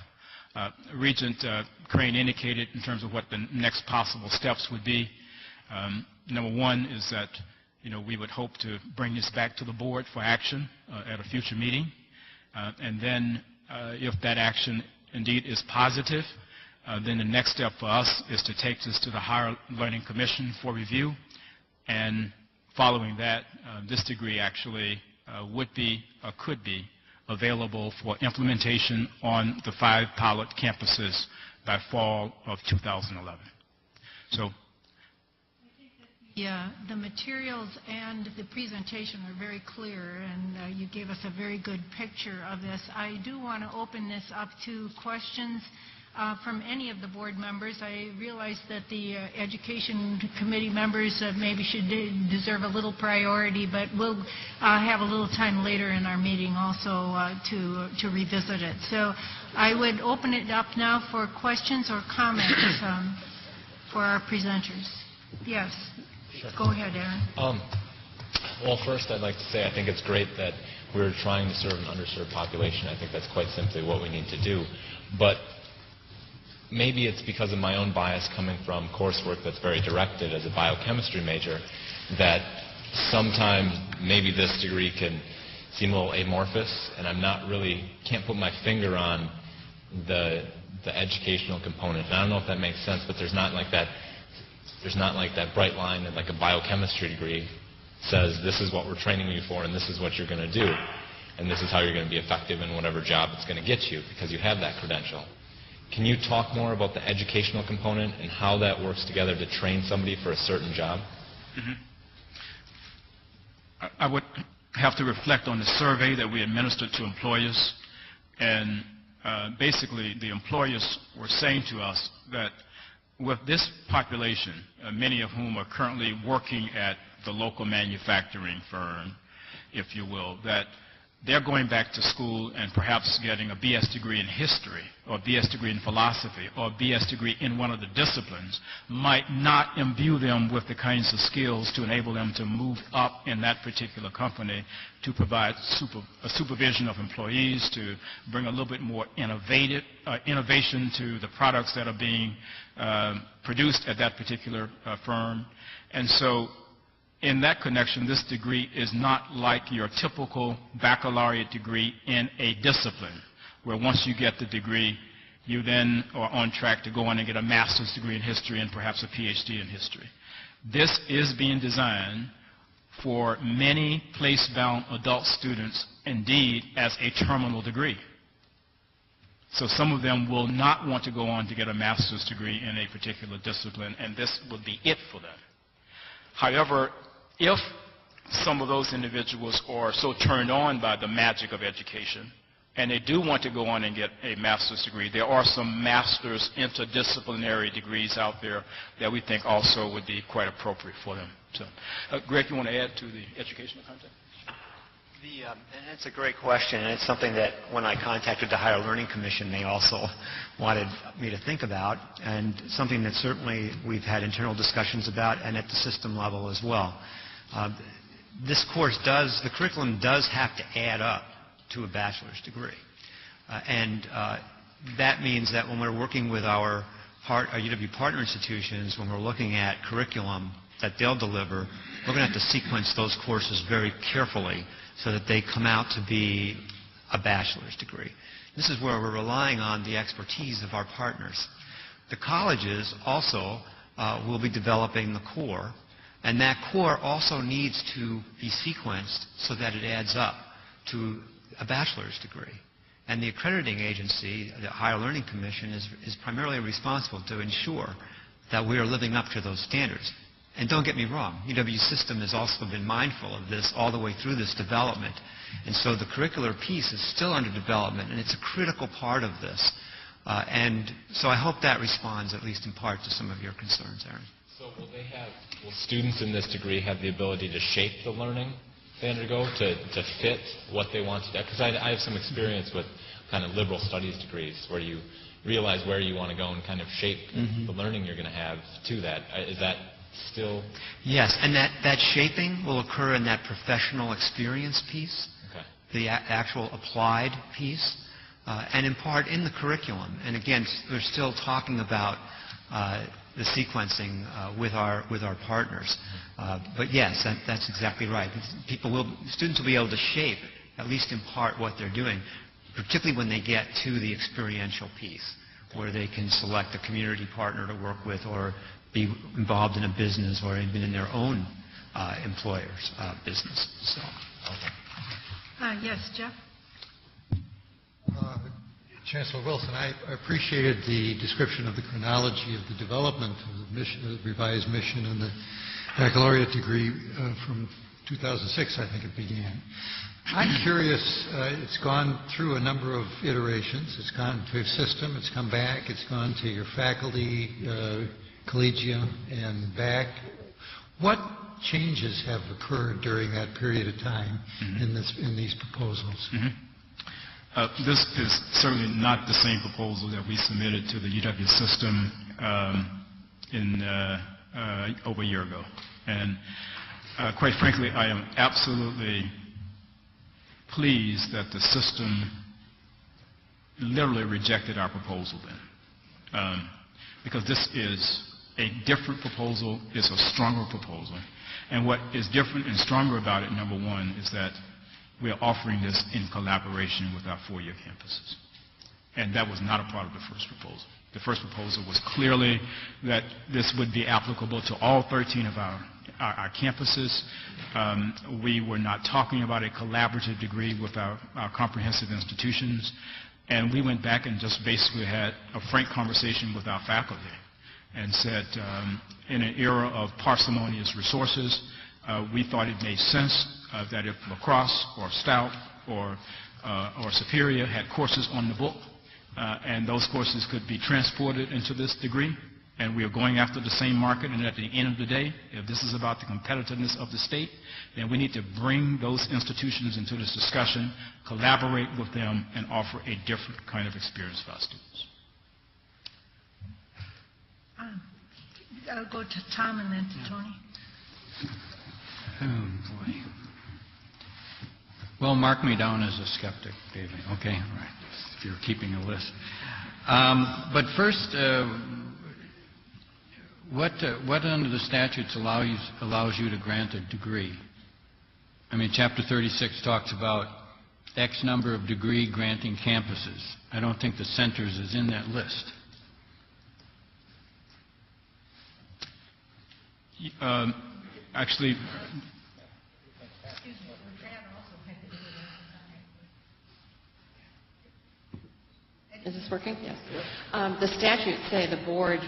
Regent Crane indicated in terms of what the next possible steps would be. Number one is that, we would hope to bring this back to the board for action at a future meeting. And then if that action indeed is positive, then the next step for us is to take this to the Higher Learning Commission for review. And following that, this degree actually would be or could be available for implementation on the 5 pilot campuses by fall of 2011. So, yeah, the materials and the presentation are very clear, and you gave us a very good picture of this. I do want to open this up to questions from any of the board members. I realize that the Education Committee members maybe should deserve a little priority, but we'll have a little time later in our meeting also to revisit it. So I would open it up now for questions or comments for our presenters. Yes. Sure. Go ahead, Aaron. Well, first I'd like to say I think it's great that we're trying to serve an underserved population. I think that's quite simply what we need to do. But maybe it's because of my own bias coming from coursework that's very directed as a biochemistry major that sometimes maybe this degree can seem a little amorphous, and can't put my finger on the educational component. And I don't know if that makes sense, but there's not like that bright line that like a biochemistry degree says this is what we're training you for and this is what you're going to do and this is how you're going to be effective in whatever job it's going to get you because you have that credential. Can you talk more about the educational component and how that works together to train somebody for a certain job? Mm-hmm. I would have to reflect on the survey that we administered to employers, and basically the employers were saying to us that with this population, many of whom are currently working at the local manufacturing firm, if you will, that they're going back to school and perhaps getting a BS degree in history or a BS degree in philosophy or a BS degree in one of the disciplines might not imbue them with the kinds of skills to enable them to move up in that particular company to provide supervision of employees, to bring a little bit more innovation to the products that are being produced at that particular firm. And so in that connection, this degree is not like your typical baccalaureate degree in a discipline, where once you get the degree, you then are on track to go on and get a master's degree in history and perhaps a PhD in history. This is being designed for many place-bound adult students, indeed, as a terminal degree. So some of them will not want to go on to get a master's degree in a particular discipline, and this will be it for them. However, if some of those individuals are so turned on by the magic of education and they do want to go on and get a master's degree, there are some master's interdisciplinary degrees out there that we think also would be quite appropriate for them. So, Greg, you want to add to the educational content? And it's a great question, and it's something that when I contacted the Higher Learning Commission, they also wanted me to think about, and something that certainly we've had internal discussions about and at the system level as well. This course the curriculum does have to add up to a bachelor's degree. That means that when we're working with our UW partner institutions, when we're looking at curriculum that they'll deliver, we're going to have to sequence those courses very carefully so that they come out to be a bachelor's degree. This is where we're relying on the expertise of our partners. The colleges also will be developing the core, and that core also needs to be sequenced so that it adds up to a bachelor's degree. And the accrediting agency, the Higher Learning Commission, is primarily responsible to ensure that we are living up to those standards. And don't get me wrong, UW system has also been mindful of this all the way through this development. And so the curricular piece is still under development, and it's a critical part of this. And so I hope that responds, at least in part, to some of your concerns, Aaron. So will students in this degree have the ability to shape the learning they undergo, to fit what they want to do? Because I have some experience with kind of liberal studies degrees where you realize where you want to go and kind of shape the learning you're going to have to that. Is that still? Yes, and that shaping will occur in that professional experience piece, the actual applied piece, and in part in the curriculum. And again, we're still talking about the sequencing with our partners. But yes, that's exactly right. Students will be able to shape, at least in part, what they're doing, particularly when they get to the experiential piece, where they can select a community partner to work with or be involved in a business or even in their own employer's business. So, Yes, Jeff? Chancellor Wilson, I appreciated the description of the chronology of the development of the mission, the revised mission and the baccalaureate degree from 2006, I think it began. I'm curious, it's gone through a number of iterations. It's gone to a system, it's come back, it's gone to your faculty, collegium, and back. What changes have occurred during that period of time in these proposals? This is certainly not the same proposal that we submitted to the UW system over a year ago. And quite frankly, I am absolutely pleased that the system literally rejected our proposal then. Because this is a different proposal, it's a stronger proposal. And what is different and stronger about it, number one, is that we are offering this in collaboration with our four-year campuses. And that was not a part of the first proposal. The first proposal was clearly that this would be applicable to all 13 of our campuses. We were not talking about a collaborative degree with our comprehensive institutions. And we went back and just basically had a frank conversation with our faculty and said, in an era of parsimonious resources, we thought it made sense that if La Crosse or Stout or Superior had courses on the book, and those courses could be transported into this degree, and we are going after the same market, and at the end of the day, if this is about the competitiveness of the state, then we need to bring those institutions into this discussion, collaborate with them, and offer a different kind of experience for our students. I'll go to Tom and then to Tony. Oh, boy. Well, mark me down as a skeptic, David. Okay, all right, if you're keeping a list. But first, what under the statutes allows you to grant a degree? I mean, Chapter 36 talks about X number of degree granting campuses. I don't think the centers is in that list. Actually, is this working? Yes. The statutes say the board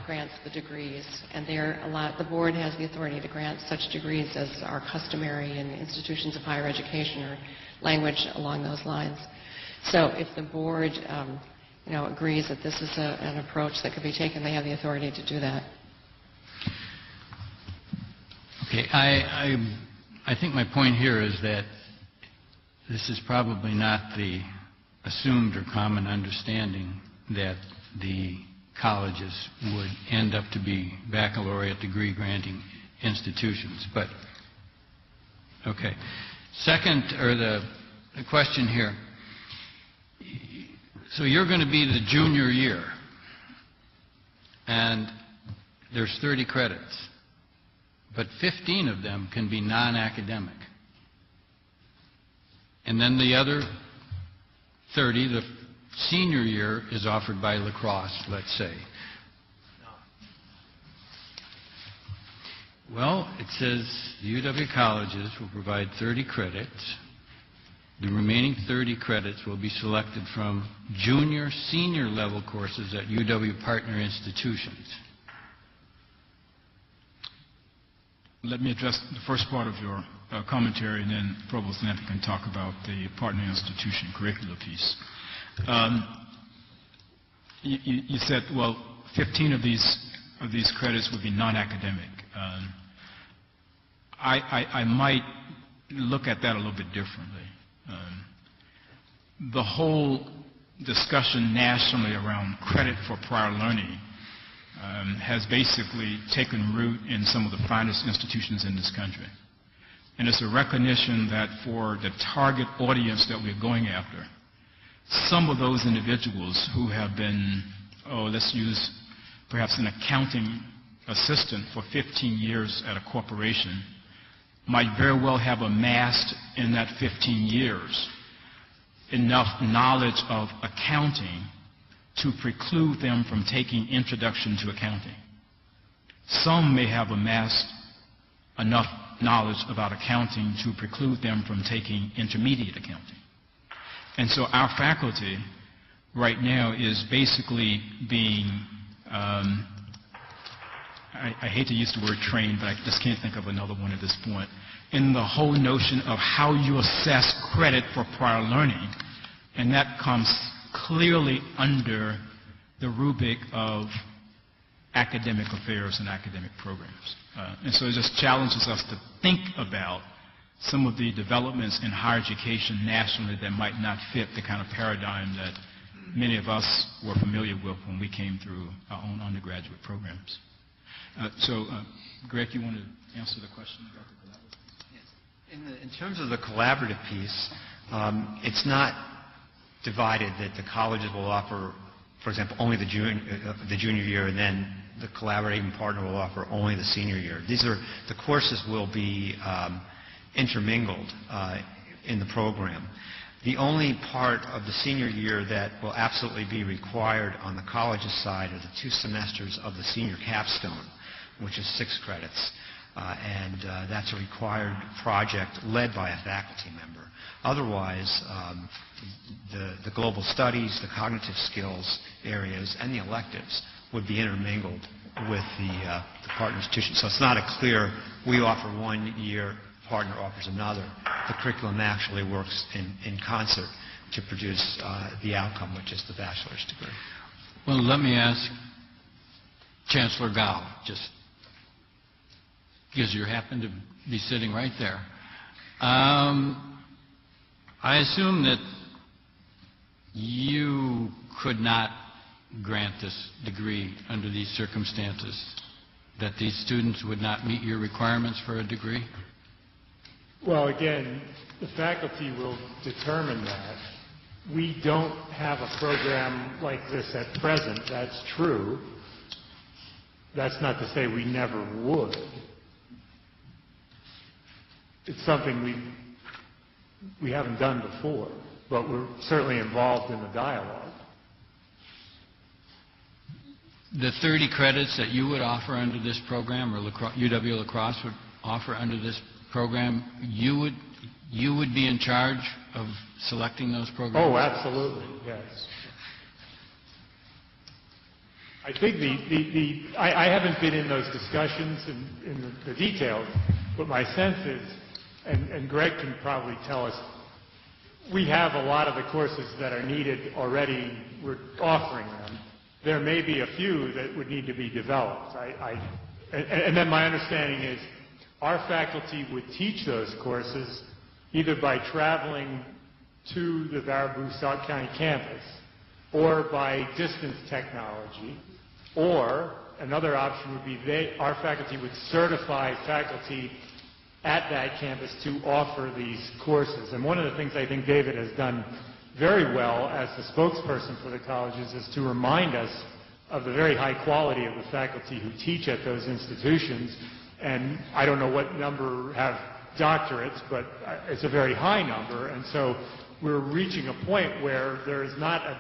grants the degrees, and the board has the authority to grant such degrees as are customary in institutions of higher education or language along those lines. So if the board agrees that this is an approach that could be taken, they have the authority to do that. Okay, I think my point here is that this is probably not the assumed or common understanding that the colleges would end up to be baccalaureate degree granting institutions. But, okay. Second, or the question here, so you're going to be the junior year, and there's 30 credits. But 15 of them can be non-academic. And then the other 30, the senior year, is offered by La Crosse, let's say. Well, it says the UW colleges will provide 30 credits. The remaining 30 credits will be selected from junior, senior level courses at UW partner institutions. Let me address the first part of your commentary, and then Provost Lampy can talk about the partner institution curricular piece. You said, well, 15 of these credits would be non-academic. I might look at that a little bit differently. The whole discussion nationally around credit for prior learning has basically taken root in some of the finest institutions in this country. And it's a recognition that for the target audience that we're going after, some of those individuals who have been, let's use perhaps an accounting assistant for 15 years at a corporation might very well have amassed in that 15 years enough knowledge of accounting to preclude them from taking Introduction to Accounting. Some may have amassed enough knowledge about accounting to preclude them from taking Intermediate Accounting. And so our faculty right now is basically being, I hate to use the word trained, but I just can't think of another one at this point, in the whole notion of how you assess credit for prior learning. And that comes clearly under the rubric of academic affairs and academic programs. And so it just challenges us to think about some of the developments in higher education nationally that might not fit the kind of paradigm that many of us were familiar with when we came through our own undergraduate programs. Greg, you want to answer the question about the collaborative? Yes. In terms of the collaborative piece, it's not divided that the colleges will offer, for example, only the junior year, and then the collaborating partner will offer only the senior year. The courses will be intermingled in the program. The only part of the senior year that will absolutely be required on the college's side are the 2 semesters of the senior capstone, which is 6 credits. And that's a required project led by a faculty member. Otherwise, the global studies, the cognitive skills areas, and the electives would be intermingled with the partner institution. So it's not a clear, we offer 1 year, partner offers another. The curriculum actually works in concert to produce the outcome, which is the bachelor's degree. Well, let me ask Chancellor Gao, just because you happen to be sitting right there. I assume that you could not grant this degree under these circumstances, that these students would not meet your requirements for a degree? Well, again, the faculty will determine that. We don't have a program like this at present. That's true. That's not to say we never would. It's something we haven't done before, but we're certainly involved in the dialogue. The 30 credits that you would offer under this program, or UW-La Crosse would offer under this program, you would be in charge of selecting those programs? Oh, absolutely, yes. I think I haven't been in those discussions in the details, but my sense is, and Greg can probably tell us, we have a lot of the courses that are needed already. We're offering them. There may be a few that would need to be developed. And then my understanding is our faculty would teach those courses either by traveling to the Baraboo-South County campus or by distance technology, or another option would be our faculty would certify faculty at that campus to offer these courses. And one of the things I think David has done very well as the spokesperson for the colleges is to remind us of the very high quality of the faculty who teach at those institutions. And I don't know what number have doctorates, but it's a very high number. And so we're reaching a point where there is not a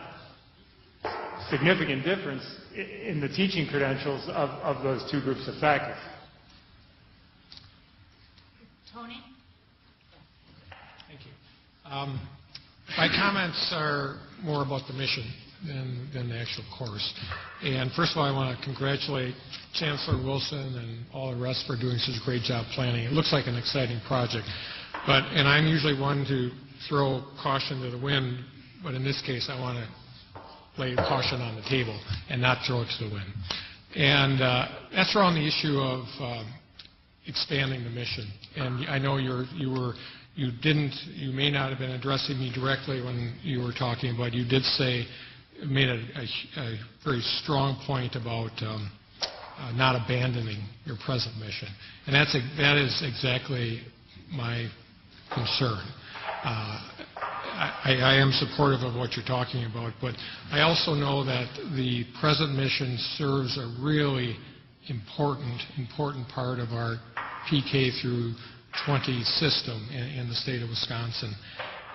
significant difference in the teaching credentials of those 2 groups of faculty. Tony? Thank you. My comments are more about the mission than the actual course. And first of all, I want to congratulate Chancellor Wilson and all the rest for doing such a great job planning. It looks like an exciting project. And I'm usually one to throw caution to the wind, but in this case I want to lay caution on the table and not throw it to the wind. And that's around the issue of expanding the mission. And I know you may not have been addressing me directly when you were talking, but you did made a very strong point about not abandoning your present mission. And that is exactly my concern. I am supportive of what you're talking about, but I also know that the present mission serves a really important part of our PK through 20 system in the state of Wisconsin.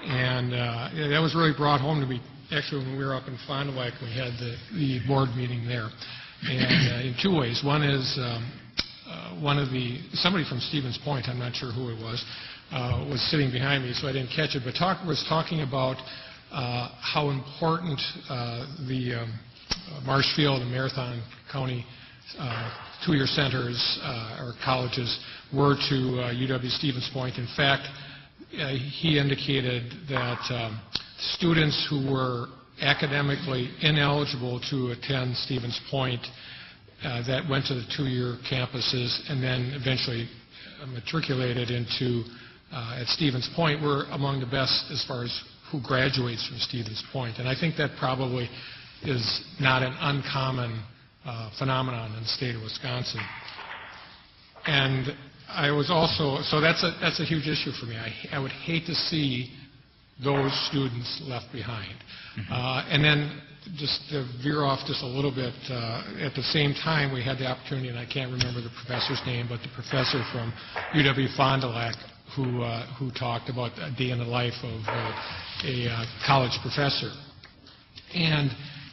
And that was really brought home to me, actually, when we were up in Fond du Lac, we had the board meeting there. And in two ways. One is somebody from Stevens Point, I'm not sure who it was sitting behind me, so I didn't catch it, but was talking about how important the Marshfield and Marathon County two-year centers or colleges were to UW-Stevens Point. In fact, he indicated that students who were academically ineligible to attend Stevens Point that went to the two-year campuses and then eventually matriculated into at Stevens Point were among the best as far as who graduates from Stevens Point. And I think that probably is not an uncommon phenomenon in the state of Wisconsin. And I was also, so that's a huge issue for me. I would hate to see those students left behind. And then just to veer off just a little bit, at the same time we had the opportunity, and I can't remember the professor's name, but the professor from UW-Fond du Lac who talked about a day in the life of a college professor. And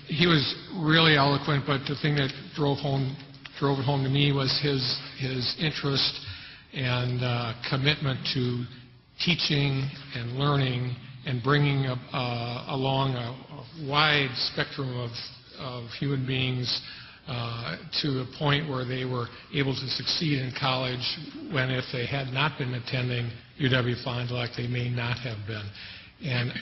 he was really eloquent, but the thing that drove it home to me was his interest and commitment to teaching and learning and bringing along a wide spectrum of human beings to the point where they were able to succeed in college when, if they had not been attending UW-Fond du Lac, they may not have been. And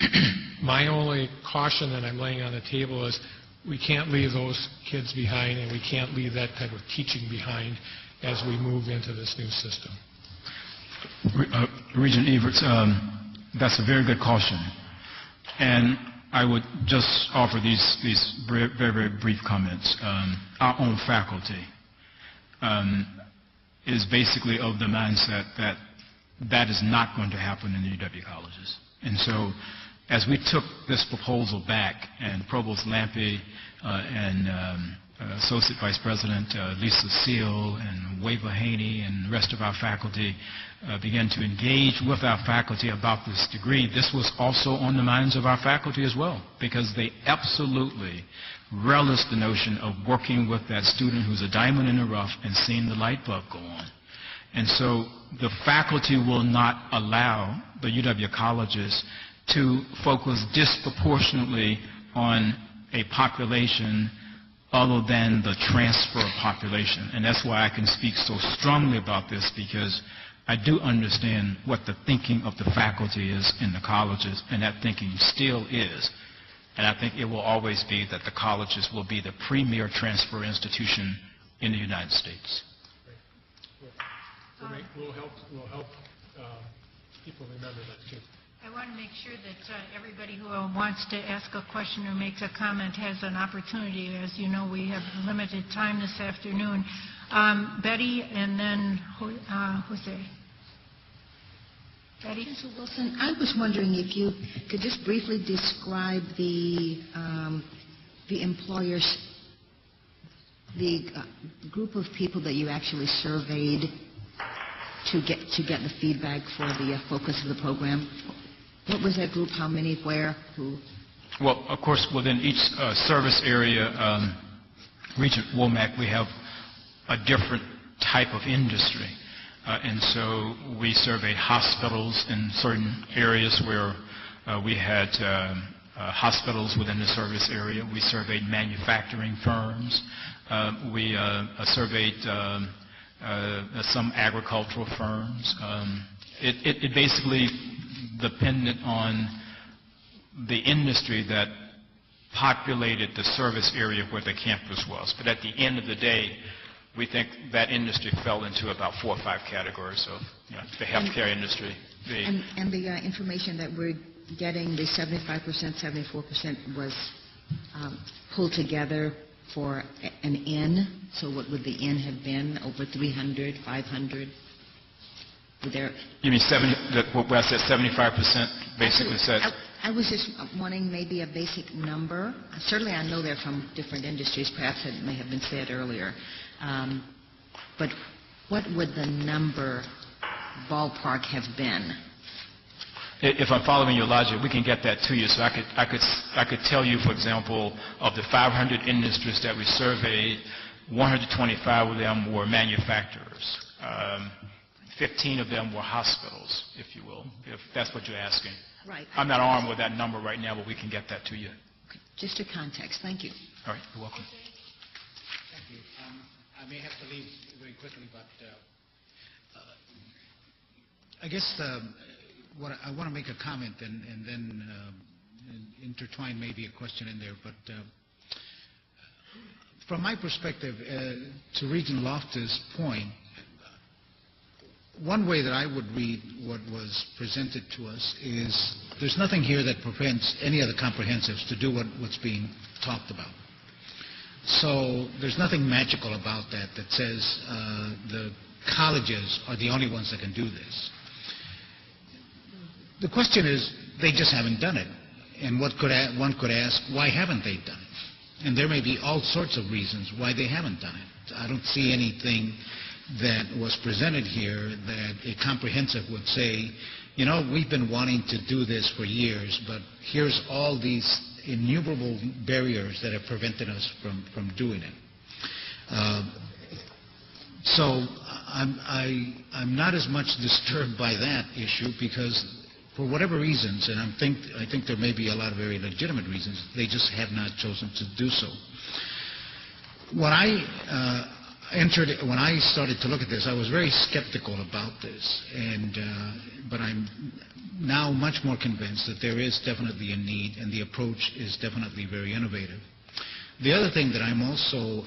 my only caution that I'm laying on the table is we can't leave those kids behind, and we can't leave that type of teaching behind as we move into this new system. Regent Everts, that's a very good caution. And I would just offer these very, very brief comments. Our own faculty is basically of the mindset that is not going to happen in the UW colleges. And so as we took this proposal back, and Provost Lampe and Associate Vice President Lisa Seal and Wava Haney and the rest of our faculty began to engage with our faculty about this degree, this was also on the minds of our faculty as well, because they absolutely relish the notion of working with that student who's a diamond in the rough and seeing the light bulb go on. And so the faculty will not allow the UW colleges to focus disproportionately on a population other than the transfer population. And that's why I can speak so strongly about this, because I do understand what the thinking of the faculty is in the colleges, and that thinking still is. And I think it will always be that the colleges will be the premier transfer institution in the United States. We'll help people remember that too. I want to make sure that everybody who wants to ask a question or makes a comment has an opportunity. As you know, we have limited time this afternoon. Betty, and then Jose. Betty? Mr. Wilson, I was wondering if you could just briefly describe the employers, the group of people that you actually surveyed to get the feedback for the focus of the program. What was that group? How many? Where? Who? Well, of course, within each service area, Regent Womack, we have a different type of industry. And so we surveyed hospitals in certain areas where we had hospitals within the service area. We surveyed manufacturing firms. We surveyed some agricultural firms. It basically depended on the industry that populated the service area where the campus was. But at the end of the day, we think that industry fell into about 4 or 5 categories of the healthcare industry. And the information that we're getting, the 75%, 74% was pulled together for an N. So what would the N have been? Over 300, 500? There. You mean where I said 75% basically said? I was just wanting maybe a basic number. Certainly, I know they're from different industries. Perhaps it may have been said earlier. But what would the number ballpark have been? If I'm following your logic, we can get that to you. So I could tell you, for example, of the 500 industries that we surveyed, 125 of them were manufacturers. 15 of them were hospitals, if you will, if that's what you're asking. Right. I'm not armed with that number right now, but we can get that to you. Okay. Just a context. Thank you. All right. You're welcome. Thank you. I may have to leave very quickly, but I guess I want to make a comment and then intertwine maybe a question in there. But from my perspective, to Regent Loftus' point, one way that I would read what was presented to us is there's nothing here that prevents any of the comprehensives to do what's being talked about. So there's nothing magical about that says the colleges are the only ones that can do this. The question is, they just haven't done it. And one could ask, why haven't they done it? And there may be all sorts of reasons why they haven't done it. I don't see anything that was presented here that a comprehensive would say, you know, we've been wanting to do this for years, but here's all these innumerable barriers that have prevented us from doing it. So I'm not as much disturbed by that issue because for whatever reasons, and I think there may be a lot of very legitimate reasons, they just have not chosen to do so. When I started to look at this, I was very skeptical about this, but I'm now much more convinced that there is definitely a need, and the approach is definitely very innovative. The other thing that I'm also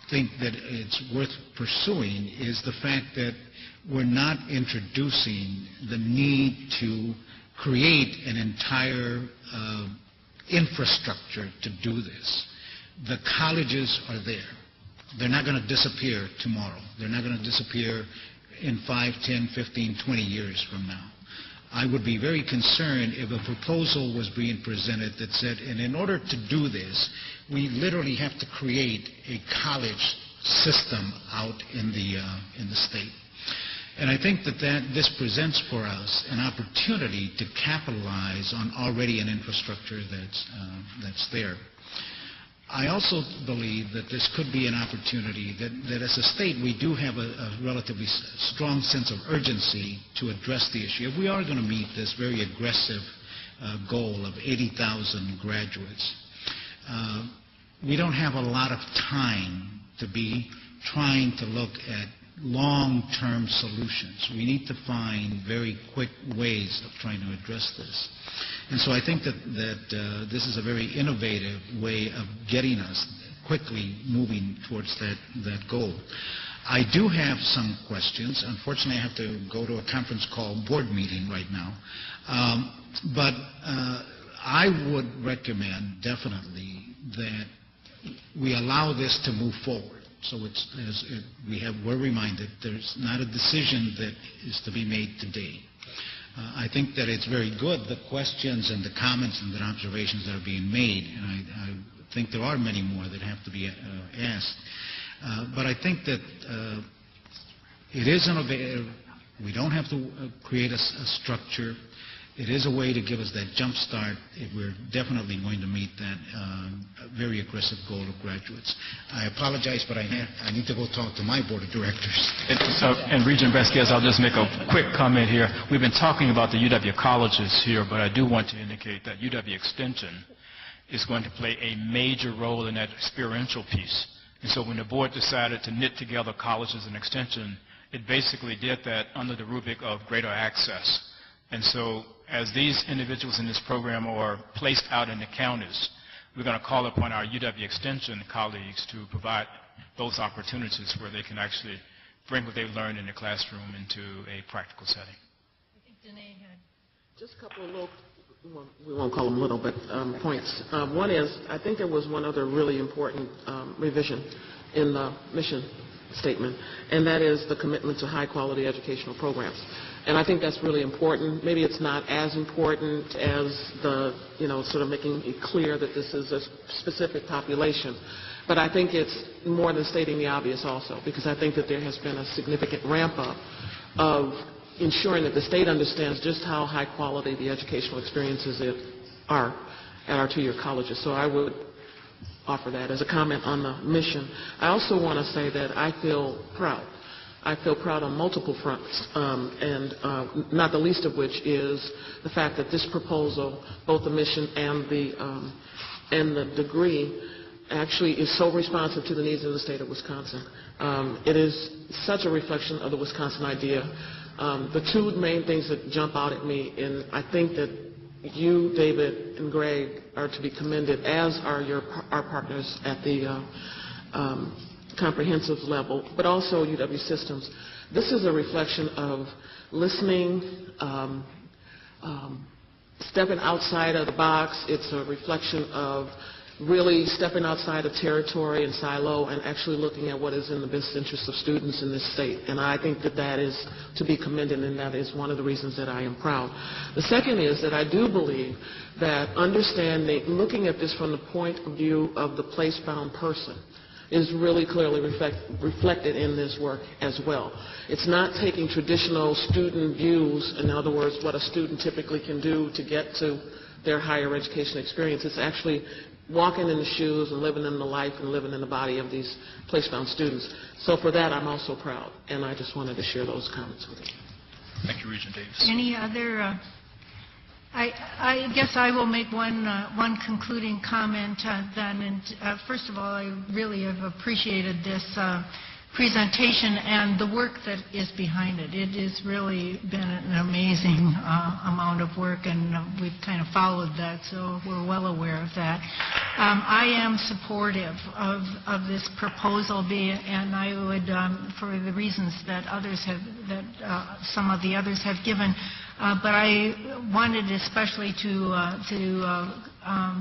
think that it's worth pursuing is the fact that we're not introducing the need to create an entire infrastructure to do this. The colleges are there. They're not going to disappear tomorrow. They're not going to disappear in 5, 10, 15, 20 years from now. I would be very concerned if a proposal was being presented that said, and in order to do this, we literally have to create a college system out in the state. And I think that this presents for us an opportunity to capitalize on already an infrastructure that's there. I also believe that this could be an opportunity that as a state we do have a relatively strong sense of urgency to address the issue. If we are going to meet this very aggressive goal of 80,000 graduates, we don't have a lot of time to be trying to look at long-term solutions. We need to find very quick ways of trying to address this. And so I think that this is a very innovative way of getting us quickly moving towards that goal. I do have some questions. Unfortunately, I have to go to a conference call board meeting right now. But I would recommend definitely that we allow this to move forward. So we're reminded there's not a decision that is to be made today. I think that it's very good, the questions and the comments and the observations that are being made, and I think there are many more that have to be asked. But I think that it is innovative. We don't have to create a structure. It is a way to give us that jump start if we're definitely going to meet that very aggressive goal of graduates. I apologize, but I need to go talk to my board of directors. And Regent Vasquez, I'll just make a quick comment here. We've been talking about the UW colleges here, but I do want to indicate that UW Extension is going to play a major role in that experiential piece. And so when the board decided to knit together colleges and extension, it basically did that under the rubric of greater access. And so as these individuals in this program are placed out in the counties, we're going to call upon our UW Extension colleagues to provide those opportunities where they can actually bring what they've learned in the classroom into a practical setting. I think Danae had just a couple of little, well, we won't call them little, but points. One is, I think there was one other really important revision in the mission statement, and that is the commitment to high-quality educational programs. And I think that's really important. Maybe it's not as important as the, sort of making it clear that this is a specific population. But I think it's more than stating the obvious also, because I think that there has been a significant ramp-up of ensuring that the state understands just how high quality the educational experiences are at our two-year colleges. So I would offer that as a comment on the mission. I also want to say that I feel proud. I feel proud on multiple fronts, and not the least of which is the fact that this proposal, both the mission and the degree, actually is so responsive to the needs of the state of Wisconsin. It is such a reflection of the Wisconsin idea. The two main things that jump out at me, and I think that you, David, and Greg are to be commended, as are our partners at the comprehensive level, but also UW Systems. This is a reflection of listening, stepping outside of the box. It's a reflection of really stepping outside of territory and silo and actually looking at what is in the best interest of students in this state. And I think that that is to be commended, and that is one of the reasons that I am proud. The second is that I do believe that understanding, looking at this from the point of view of the place-bound person, is really clearly reflected in this work as well. It's not taking traditional student views, in other words, what a student typically can do to get to their higher education experience. It's actually walking in the shoes and living in the life and living in the body of these place-bound students. So for that, I'm also proud, and I just wanted to share those comments with you. Thank you, Regent Davis. Any other? I guess I will make one concluding comment then. And first of all, I really have appreciated this presentation and the work that is behind it. It has really been an amazing amount of work, and we've kind of followed that, so we're well aware of that. I am supportive of this proposal, and I would, for the reasons that others have, some of the others have given. But I wanted especially to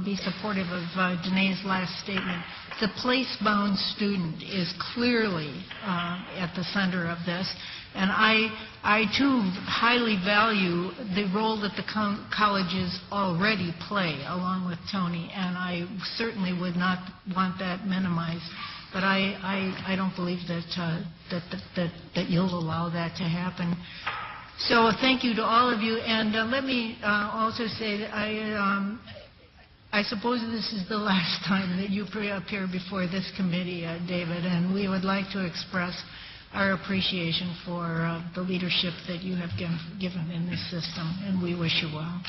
be supportive of Danae's last statement. The place-bound student is clearly at the center of this, and I too highly value the role that the colleges already play, along with Tony, and I certainly would not want that minimized. But I don't believe that you'll allow that to happen. So thank you to all of you, and let me also say that I suppose this is the last time that you appear before this committee, David, and we would like to express our appreciation for the leadership that you have given in this system, and we wish you well.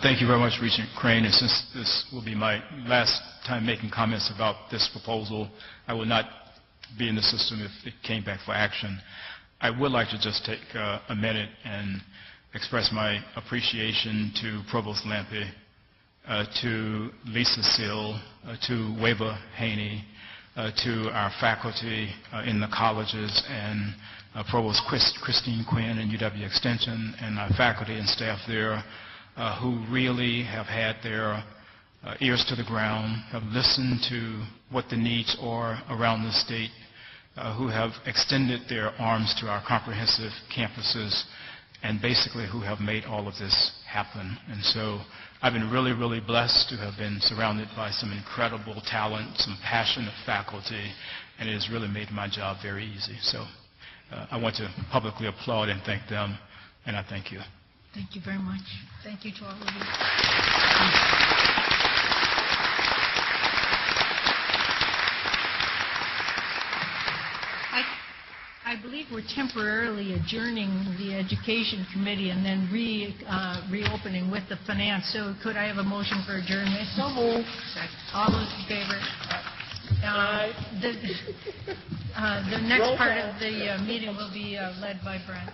Thank you very much, Regent Crane, and since this will be my last time making comments about this proposal, I will not be in the system if it came back for action. I would like to just take a minute and express my appreciation to Provost Lampe, to Lisa Seal, to Wava Haney, to our faculty in the colleges, and Provost Christine Quinn in UW Extension, and our faculty and staff there who really have had their ears to the ground, have listened to what the needs are around the state, who have extended their arms to our comprehensive campuses, and basically who have made all of this happen. And so I've been really, really blessed to have been surrounded by some incredible talent, some passionate faculty, and it has really made my job very easy. So I want to publicly applaud and thank them, and I thank you. Thank you very much. Thank you to all of you. I believe we're temporarily adjourning the Education Committee and then reopening with the Finance. So could I have a motion for adjournment? So moved. All those in favor? The next part of the meeting will be led by Brent.